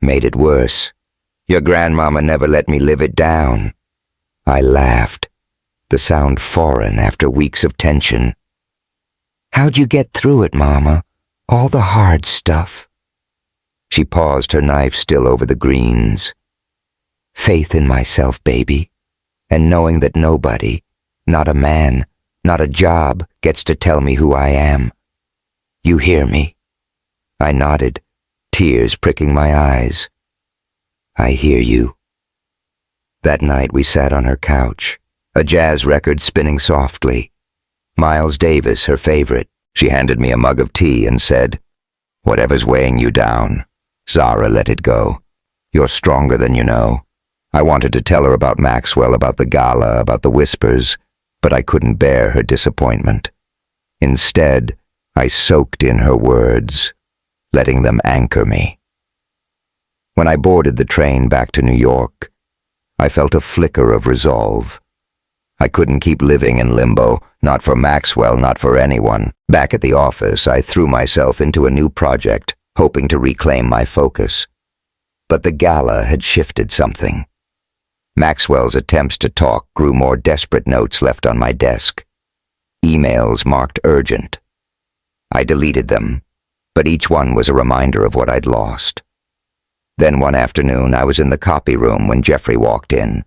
"Made it worse. Your grandmama never let me live it down." I laughed, the sound foreign after weeks of tension. "How'd you get through it, Mama? All the hard stuff." She paused, her knife still over the greens. "Faith in myself, baby, and knowing that nobody, not a man, not a job, gets to tell me who I am. You hear me?" I nodded, tears pricking my eyes. "I hear you." That night we sat on her couch, a jazz record spinning softly. Miles Davis, her favorite. She handed me a mug of tea and said, "Whatever's weighing you down, Zara, let it go. You're stronger than you know." I wanted to tell her about Maxwell, about the gala, about the whispers, but I couldn't bear her disappointment. Instead, I soaked in her words, letting them anchor me. When I boarded the train back to New York, I felt a flicker of resolve. I couldn't keep living in limbo, not for Maxwell, not for anyone. Back at the office, I threw myself into a new project, hoping to reclaim my focus. But the gala had shifted something. Maxwell's attempts to talk grew more desperate, notes left on my desk. Emails marked urgent. I deleted them, but each one was a reminder of what I'd lost. Then one afternoon, I was in the copy room when Jeffrey walked in,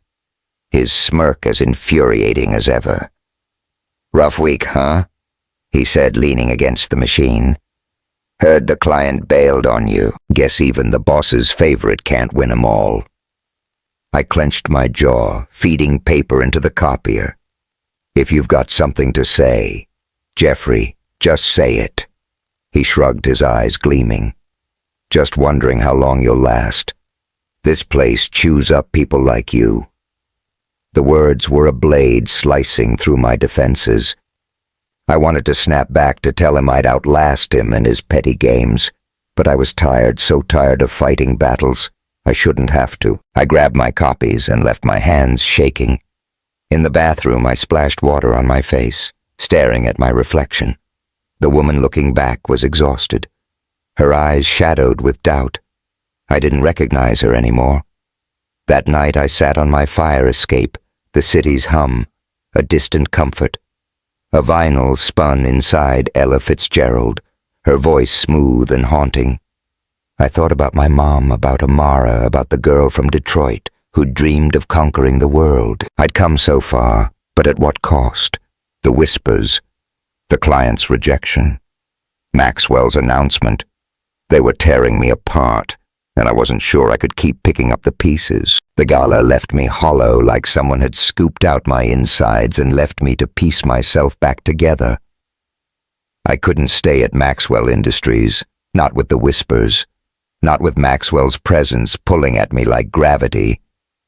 his smirk as infuriating as ever. "Rough week, huh?" he said, leaning against the machine. "Heard the client bailed on you. Guess even the boss's favorite can't win 'em all." I clenched my jaw, feeding paper into the copier. "If you've got something to say, Jeffrey, just say it." He shrugged, his eyes gleaming. "Just wondering how long you'll last. This place chews up people like you." The words were a blade slicing through my defenses. I wanted to snap back to tell him I'd outlast him and his petty games, but I was tired, so tired of fighting battles. I shouldn't have to. I grabbed my copies and left my hands shaking. In the bathroom, I splashed water on my face, staring at my reflection. The woman looking back was exhausted, her eyes shadowed with doubt. I didn't recognize her anymore. That night I sat on my fire escape, the city's hum, a distant comfort. A vinyl spun inside Ella Fitzgerald, her voice smooth and haunting. I thought about my mom, about Amara, about the girl from Detroit who dreamed of conquering the world. I'd come so far, but at what cost? The whispers, the client's rejection, Maxwell's announcement. They were tearing me apart, and I wasn't sure I could keep picking up the pieces. The gala left me hollow, like someone had scooped out my insides and left me to piece myself back together. I couldn't stay at Maxwell Industries, not with the whispers, Not with Maxwell's presence pulling at me like gravity,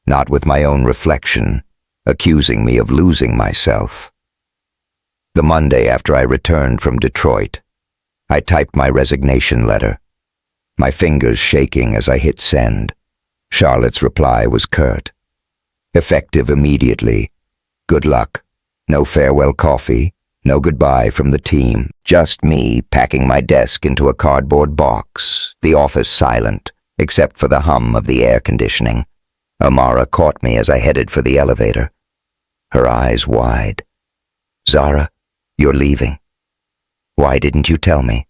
not with my own reflection, accusing me of losing myself. The Monday after I returned from Detroit, I typed my resignation letter, my fingers shaking as I hit send. Charlotte's reply was curt. Effective immediately. Good luck. No farewell coffee, no goodbye from the team. Just me packing my desk into a cardboard box, the office silent, except for the hum of the air conditioning. Amara caught me as I headed for the elevator, her eyes wide. "Zara, you're leaving. Why didn't you tell me?"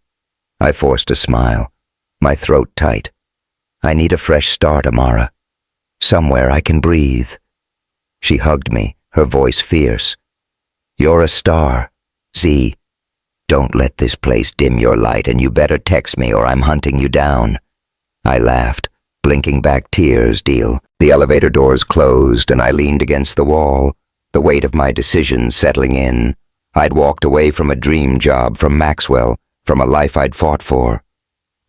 I forced a smile, my throat tight. "I need a fresh start, Amara. Somewhere I can breathe." She hugged me, her voice fierce. "You're a star, Z. Don't let this place dim your light, and you better text me or I'm hunting you down." I laughed, blinking back tears. Deal. The elevator doors closed and I leaned against the wall, the weight of my decisions settling in. I'd walked away from a dream job, from Maxwell, from a life I'd fought for.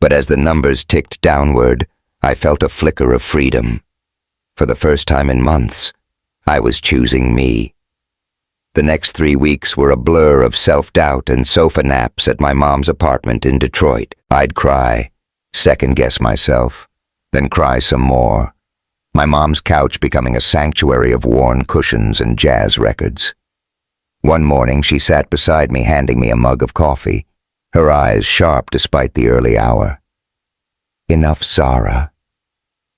But as the numbers ticked downward, I felt a flicker of freedom. For the first time in months, I was choosing me. The next 3 weeks were a blur of self-doubt and sofa naps at my mom's apartment in Detroit. I'd cry, second-guess myself, then cry some more. My mom's couch becoming a sanctuary of worn cushions and jazz records. One morning she sat beside me, handing me a mug of coffee, her eyes sharp despite the early hour. "Enough, Zara,"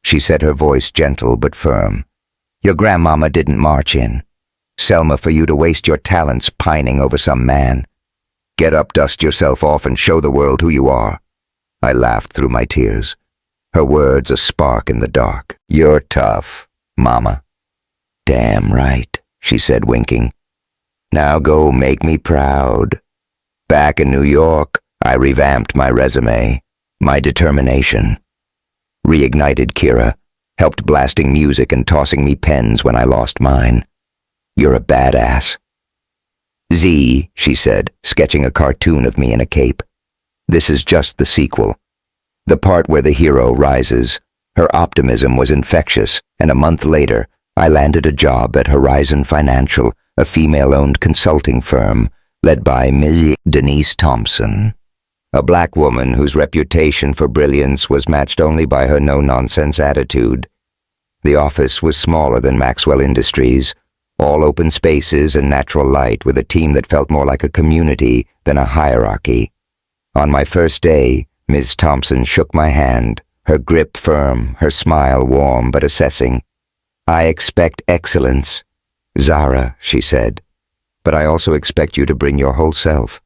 she said, her voice gentle but firm. "Your grandmama didn't march in Selma for you to waste your talents pining over some man. Get up, dust yourself off, and show the world who you are." I laughed through my tears, her words a spark in the dark. "You're tough, Mama." "Damn right," she said, winking. "Now go make me proud." Back in New York, I revamped my resume, my determination. Reignited Kira, helped blasting music and tossing me pens when I lost mine. "You're a badass." "Z," she said, sketching a cartoon of me in a cape. "This is just the sequel. The part where the hero rises." Her optimism was infectious, and a month later, I landed a job at Horizon Financial, a female-owned consulting firm led by Ms. Denise Thompson, a black woman whose reputation for brilliance was matched only by her no-nonsense attitude. The office was smaller than Maxwell Industries, all open spaces and natural light, with a team that felt more like a community than a hierarchy. On my first day, Ms. Thompson shook my hand, her grip firm, her smile warm but assessing. "I expect excellence, Zara," she said, "but I also expect you to bring your whole self.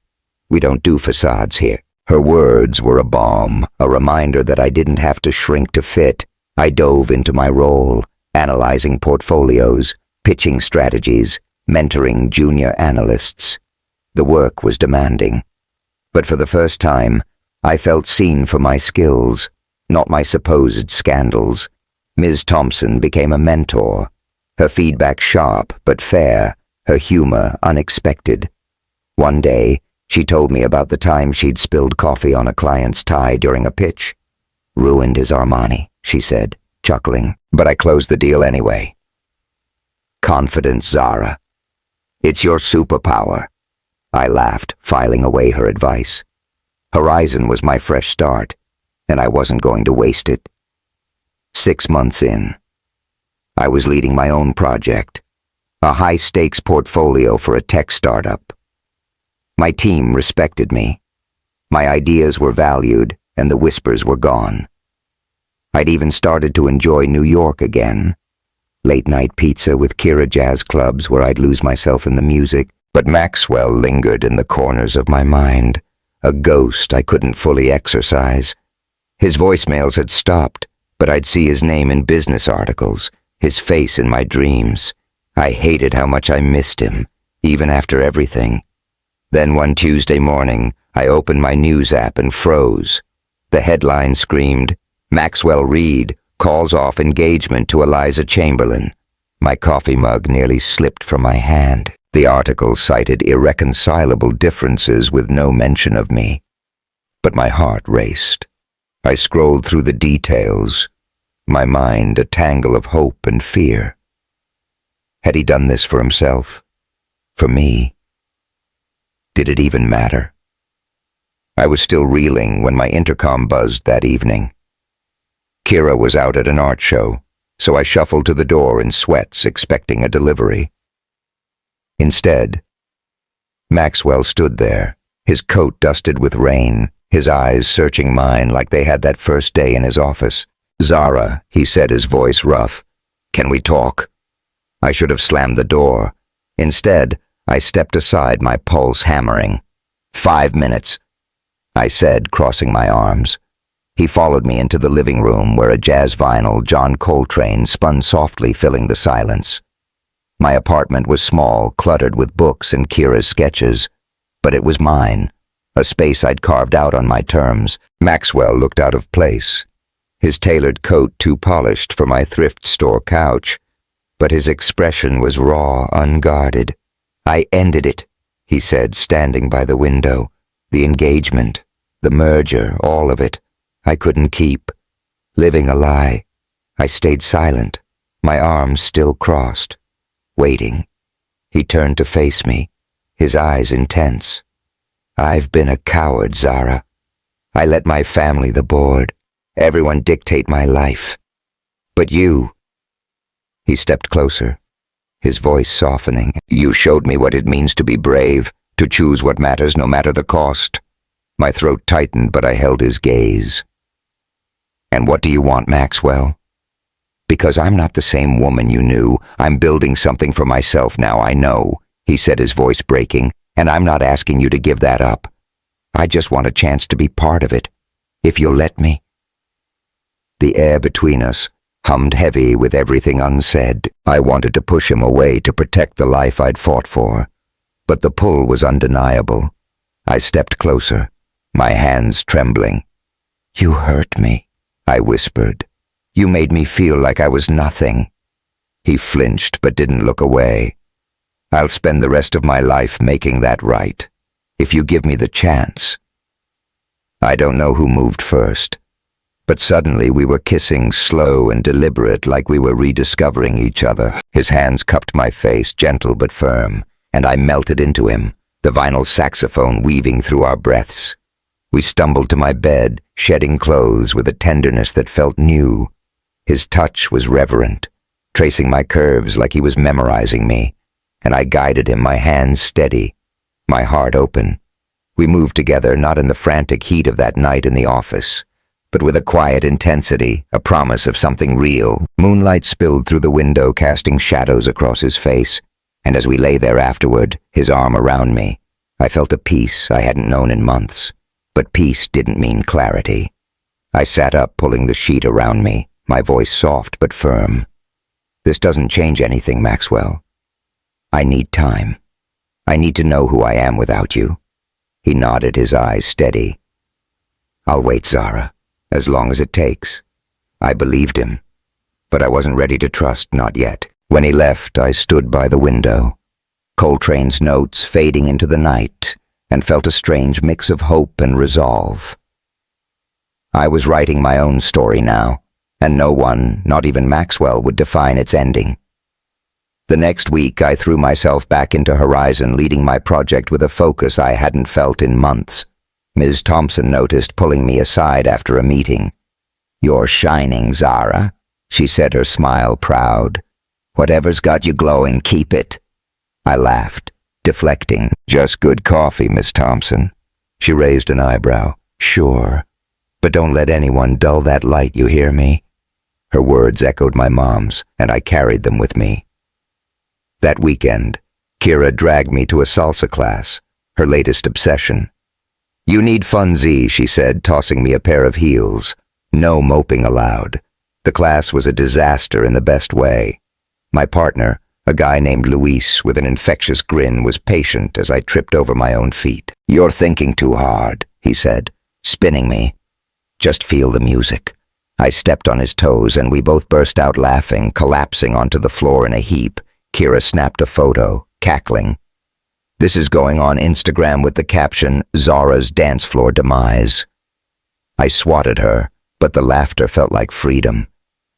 We don't do facades here." Her words were a balm, a reminder that I didn't have to shrink to fit. I dove into my role, analyzing portfolios, pitching strategies, mentoring junior analysts. The work was demanding. But for the first time, I felt seen for my skills, not my supposed scandals. Ms. Thompson became a mentor, her feedback sharp but fair, her humor unexpected. One day, she told me about the time she'd spilled coffee on a client's tie during a pitch. "Ruined his Armani," she said, chuckling, "but I closed the deal anyway." "Confidence, Zara. It's your superpower." I laughed, filing away her advice. Horizon was my fresh start, and I wasn't going to waste it. 6 months in, I was leading my own project, a high-stakes portfolio for a tech startup. My team respected me. My ideas were valued, and the whispers were gone. I'd even started to enjoy New York again. Late-night pizza with Kira jazz clubs where I'd lose myself in the music, but Maxwell lingered in the corners of my mind, a ghost I couldn't fully exorcise. His voicemails had stopped, but I'd see his name in business articles, his face in my dreams. I hated how much I missed him, even after everything. Then one Tuesday morning, I opened my news app and froze. The headline screamed, "Maxwell Reed calls off engagement to Eliza Chamberlain." My coffee mug nearly slipped from my hand. The article cited irreconcilable differences with no mention of me. But my heart raced. I scrolled through the details, my mind a tangle of hope and fear. Had he done this for himself? For me? Did it even matter? I was still reeling when my intercom buzzed that evening. Kira was out at an art show, so I shuffled to the door in sweats, expecting a delivery. Instead, Maxwell stood there, his coat dusted with rain, his eyes searching mine like they had that first day in his office. "Zara," he said, his voice rough. "Can we talk?" I should have slammed the door. Instead, I stepped aside, my pulse hammering. 5 minutes, I said, crossing my arms. He followed me into the living room where a jazz vinyl John Coltrane spun softly, filling the silence. My apartment was small, cluttered with books and Kira's sketches, but it was mine, a space I'd carved out on my terms. Maxwell looked out of place, his tailored coat too polished for my thrift store couch, but his expression was raw, unguarded. "I ended it," he said, standing by the window. "The engagement, the merger, all of it. I couldn't keep. Living a lie." I stayed silent, my arms still crossed, waiting. He turned to face me, his eyes intense. "I've been a coward, Zara. I let my family, the board, everyone dictate my life. But you..." He stepped closer, his voice softening. "You showed me what it means to be brave, to choose what matters no matter the cost." My throat tightened, but I held his gaze. "And what do you want, Maxwell?" "Because I'm not the same woman you knew. I'm building something for myself now, I know," he said, his voice breaking, "and I'm not asking you to give that up. I just want a chance to be part of it, if you'll let me." The air between us hummed heavy with everything unsaid. I wanted to push him away to protect the life I'd fought for, but the pull was undeniable. I stepped closer, my hands trembling. "You hurt me," I whispered. "You made me feel like I was nothing." He flinched but didn't look away. "I'll spend the rest of my life making that right, if you give me the chance." I don't know who moved first, but suddenly we were kissing, slow and deliberate, like we were rediscovering each other. His hands cupped my face, gentle but firm, and I melted into him, the vinyl saxophone weaving through our breaths. We stumbled to my bed, shedding clothes with a tenderness that felt new. His touch was reverent, tracing my curves like he was memorizing me, and I guided him, my hands steady, my heart open. We moved together, not in the frantic heat of that night in the office, but with a quiet intensity, a promise of something real. Moonlight spilled through the window, casting shadows across his face, and as we lay there afterward, his arm around me, I felt a peace I hadn't known in months. But peace didn't mean clarity. I sat up, pulling the sheet around me, my voice soft but firm. "This doesn't change anything, Maxwell. I need time. I need to know who I am without you." He nodded, his eyes steady. "I'll wait, Zara, as long as it takes." I believed him, but I wasn't ready to trust, not yet. When he left, I stood by the window, Coltrane's notes fading into the night, and felt a strange mix of hope and resolve. I was writing my own story now, and no one, not even Maxwell, would define its ending. The next week, I threw myself back into Horizon, leading my project with a focus I hadn't felt in months. Ms. Thompson noticed, pulling me aside after a meeting. "You're shining, Zara," she said, her smile proud. "Whatever's got you glowing, keep it." I laughed, deflecting. "Just good coffee, Miss Thompson." She raised an eyebrow. "Sure, but don't let anyone dull that light, you hear me?" Her words echoed my mom's, and I carried them with me. That weekend, Kira dragged me to a salsa class, her latest obsession. "You need fun, Z," she said, tossing me a pair of heels. No moping allowed. The class was a disaster in the best way. My partner, a guy named Luis with an infectious grin, was patient as I tripped over my own feet. "You're thinking too hard," he said, spinning me. "Just feel the music." I stepped on his toes and we both burst out laughing, collapsing onto the floor in a heap. Kira snapped a photo, cackling. "This is going on Instagram with the caption, 'Zara's dance floor demise.'" I swatted her, but the laughter felt like freedom.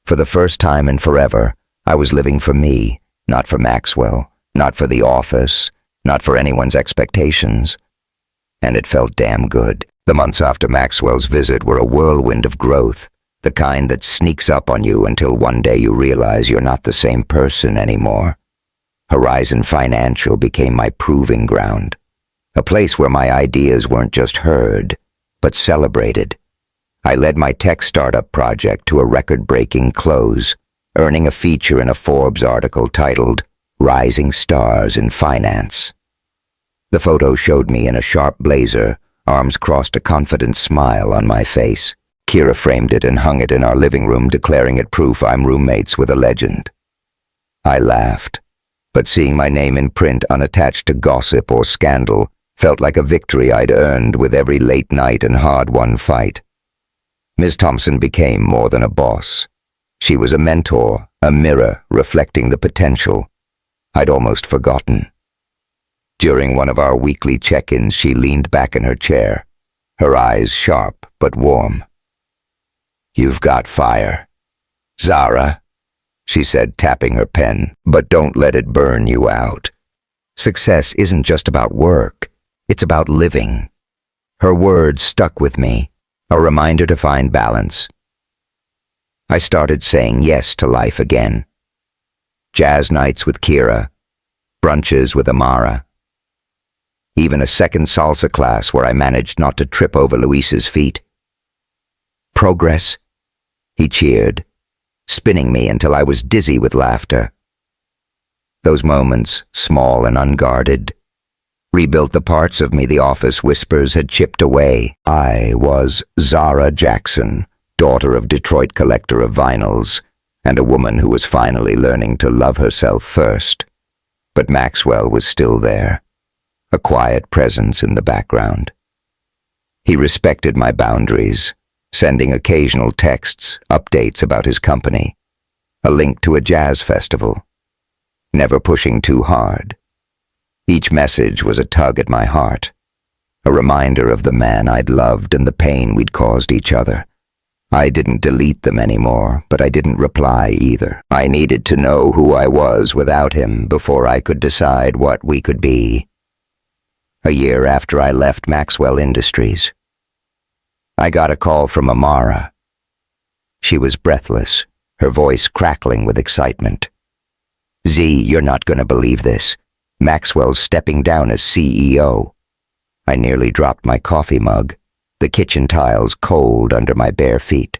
For the first time in forever, I was living for me, not for Maxwell, not for the office, not for anyone's expectations. And it felt damn good. The months after Maxwell's visit were a whirlwind of growth, the kind that sneaks up on you until one day you realize you're not the same person anymore. Horizon Financial became my proving ground, a place where my ideas weren't just heard, but celebrated. I led my tech startup project to a record-breaking close, earning a feature in a Forbes article titled "Rising Stars in Finance." The photo showed me in a sharp blazer, arms crossed, a confident smile on my face. Kira framed it and hung it in our living room, declaring it proof I'm roommates with a legend. I laughed, but seeing my name in print unattached to gossip or scandal felt like a victory I'd earned with every late night and hard-won fight. Ms. Thompson became more than a boss. She was a mentor, a mirror reflecting the potential I'd almost forgotten. During one of our weekly check-ins, she leaned back in her chair, her eyes sharp but warm. "You've got fire, Zara," she said, tapping her pen, "but don't let it burn you out. Success isn't just about work, it's about living." Her words stuck with me, a reminder to find balance. I started saying yes to life again. Jazz nights with Kira, brunches with Amara, even a second salsa class where I managed not to trip over Luis's feet. "Progress," he cheered, spinning me until I was dizzy with laughter. Those moments, small and unguarded, rebuilt the parts of me the office whispers had chipped away. I was Zara Jackson, daughter of Detroit collector of vinyls, and a woman who was finally learning to love herself first. But Maxwell was still there, a quiet presence in the background. He respected my boundaries, sending occasional texts, updates about his company, a link to a jazz festival, never pushing too hard. Each message was a tug at my heart, a reminder of the man I'd loved and the pain we'd caused each other. I didn't delete them anymore, but I didn't reply either. I needed to know who I was without him before I could decide what we could be. A year after I left Maxwell Industries, I got a call from Amara. She was breathless, her voice crackling with excitement. "Z, you're not going to believe this. Maxwell's stepping down as CEO." I nearly dropped my coffee mug, the kitchen tiles cold under my bare feet.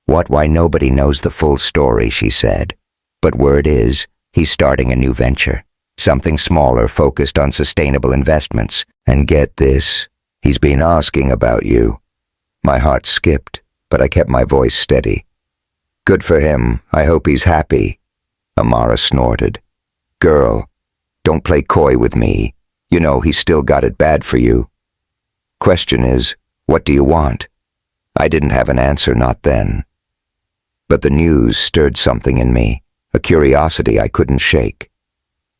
"What? Why, nobody knows the full story," she said. "But word is, he's starting a new venture, something smaller focused on sustainable investments. And get this, he's been asking about you." My heart skipped, but I kept my voice steady. "Good for him. I hope he's happy." Amara snorted. "Girl, don't play coy with me. You know he's still got it bad for you. Question is, what do you want?" I didn't have an answer, not then. But the news stirred something in me, a curiosity I couldn't shake.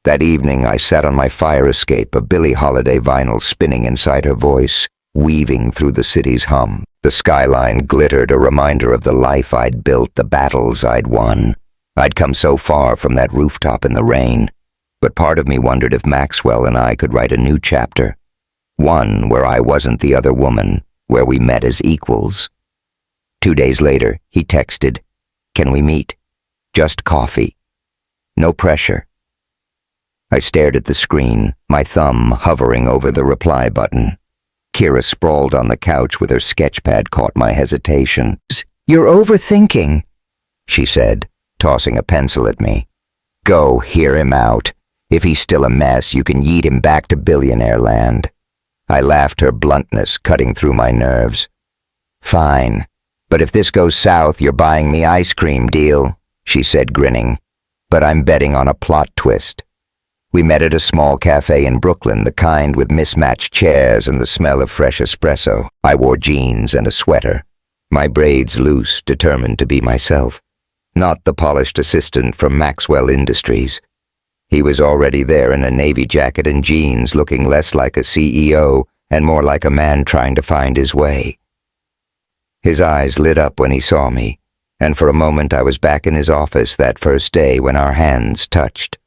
That evening I sat on my fire escape, a Billie Holiday vinyl spinning inside her voice, weaving through the city's hum. The skyline glittered, a reminder of the life I'd built, the battles I'd won. I'd come so far from that rooftop in the rain, but part of me wondered if Maxwell and I could write a new chapter. One where I wasn't the other woman, where we met as equals. 2 days later, he texted, "Can we meet? Just coffee. No pressure." I stared at the screen, my thumb hovering over the reply button. Kira, sprawled on the couch with her sketchpad, caught my hesitation. "You're overthinking," she said, tossing a pencil at me. "Go hear him out. If he's still a mess, you can yeet him back to billionaire land." I laughed, her bluntness cutting through my nerves. "Fine, but if this goes south, you're buying me ice cream, deal?" she said, grinning. "But I'm betting on a plot twist." We met at a small cafe in Brooklyn, the kind with mismatched chairs and the smell of fresh espresso. I wore jeans and a sweater, my braids loose, determined to be myself. Not the polished assistant from Maxwell Industries. He was already there in a navy jacket and jeans, looking less like a CEO and more like a man trying to find his way. His eyes lit up when he saw me, and for a moment I was back in his office that first day when our hands touched.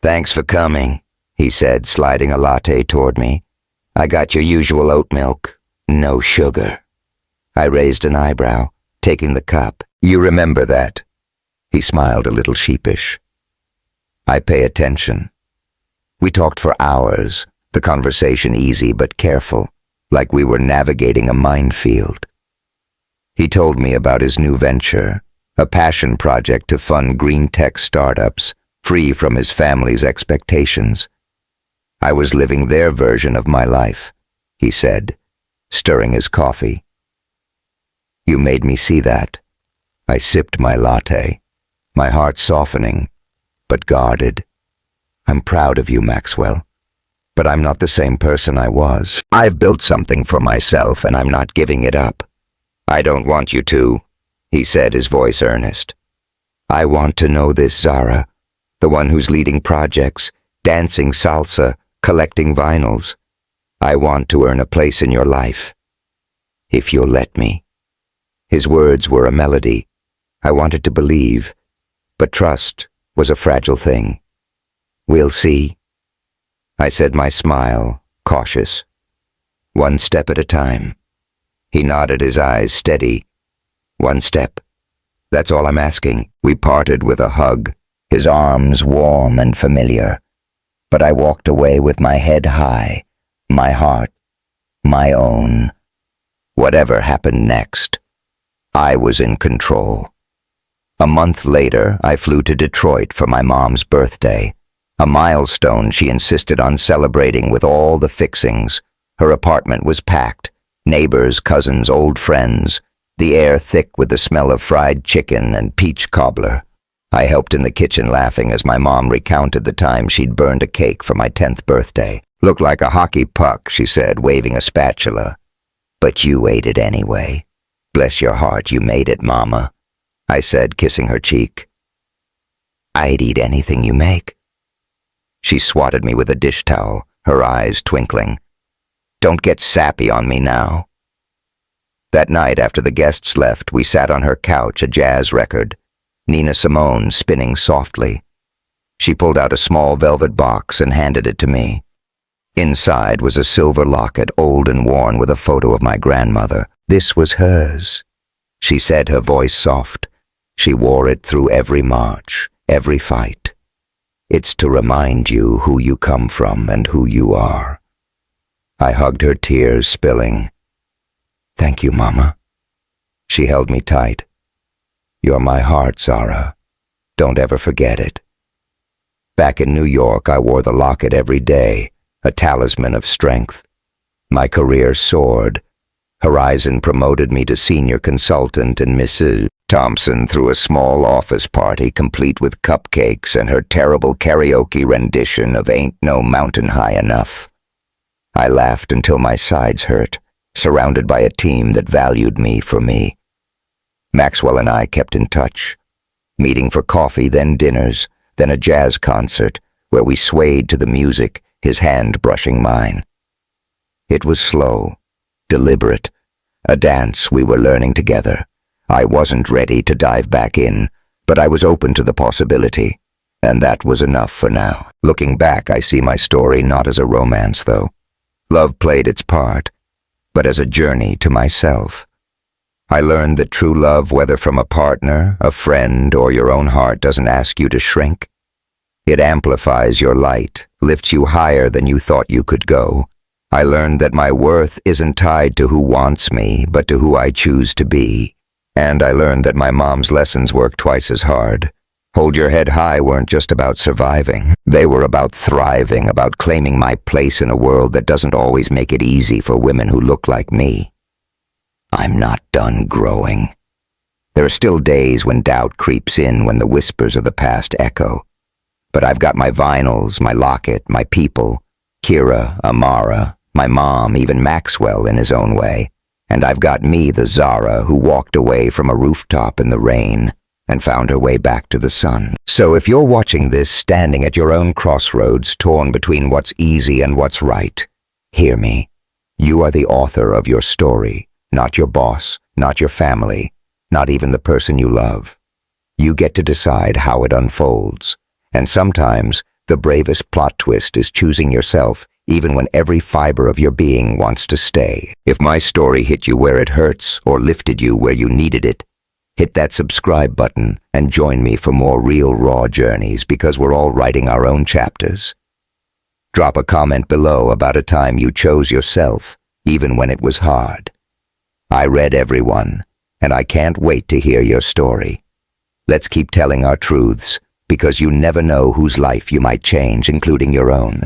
"Thanks for coming," he said, sliding a latte toward me. "I got your usual oat milk, no sugar." I raised an eyebrow, taking the cup. "You remember that?" He smiled a little sheepish. "I pay attention." We talked for hours, the conversation easy but careful, like we were navigating a minefield. He told me about his new venture, a passion project to fund green tech startups, free from his family's expectations. I was living their version of my life, he said, stirring his coffee. "You made me see that." I sipped my latte, my heart softening, but guarded. "I'm proud of you, Maxwell. But I'm not the same person I was. I've built something for myself, and I'm not giving it up." "I don't want you to," he said, his voice earnest. "I want to know this Zara, the one who's leading projects, dancing salsa, collecting vinyls. I want to earn a place in your life. If you'll let me." His words were a melody. I wanted to believe, but trust was a fragile thing. "We'll see," I said, my smile cautious. "One step at a time." He nodded, his eyes steady. "One step. That's all I'm asking." We parted with a hug, his arms warm and familiar. But I walked away with my head high, my heart, my own. Whatever happened next, I was in control. A month later, I flew to Detroit for my mom's birthday, a milestone she insisted on celebrating with all the fixings. Her apartment was packed, neighbors, cousins, old friends, the air thick with the smell of fried chicken and peach cobbler. I helped in the kitchen laughing as my mom recounted the time she'd burned a cake for my 10th birthday. "Looked like a hockey puck," she said, waving a spatula. "But you ate it anyway. Bless your heart, you made it, Mama," I said, kissing her cheek. "I'd eat anything you make." She swatted me with a dish towel, her eyes twinkling. "Don't get sappy on me now." That night, after the guests left, we sat on her couch, a jazz record, Nina Simone spinning softly. She pulled out a small velvet box and handed it to me. Inside was a silver locket, old and worn, with a photo of my grandmother. This was hers, she said, her voice soft. She wore it through every march, every fight. "It's to remind you who you come from and who you are." I hugged her, tears spilling. "Thank you, Mama." She held me tight. "You're my heart, Zara. Don't ever forget it." Back in New York, I wore the locket every day, a talisman of strength. My career soared. Horizon promoted me to senior consultant, and Mrs. Thompson threw a small office party complete with cupcakes and her terrible karaoke rendition of "Ain't No Mountain High Enough." I laughed until my sides hurt, surrounded by a team that valued me for me. Maxwell and I kept in touch, meeting for coffee, then dinners, then a jazz concert where we swayed to the music, his hand brushing mine. It was slow, deliberate, a dance we were learning together. I wasn't ready to dive back in, but I was open to the possibility, and that was enough for now. Looking back, I see my story not as a romance, though. Love played its part, but as a journey to myself. I learned that true love, whether from a partner, a friend, or your own heart, doesn't ask you to shrink. It amplifies your light, lifts you higher than you thought you could go. I learned that my worth isn't tied to who wants me, but to who I choose to be. And I learned that my mom's lessons work twice as hard. Hold your head high weren't just about surviving. They were about thriving, about claiming my place in a world that doesn't always make it easy for women who look like me. I'm not done growing. There are still days when doubt creeps in, when the whispers of the past echo. But I've got my vinyls, my locket, my people, Kira, Amara, my mom, even Maxwell in his own way. And I've got me, the Zara, who walked away from a rooftop in the rain and found her way back to the sun. So if you're watching this, standing at your own crossroads, torn between what's easy and what's right, hear me. You are the author of your story, not your boss, not your family, not even the person you love. You get to decide how it unfolds. And sometimes, the bravest plot twist is choosing yourself even when every fiber of your being wants to stay. If my story hit you where it hurts or lifted you where you needed it, hit that subscribe button and join me for more real raw journeys because we're all writing our own chapters. Drop a comment below about a time you chose yourself, even when it was hard. I read everyone, and I can't wait to hear your story. Let's keep telling our truths, because you never know whose life you might change, including your own.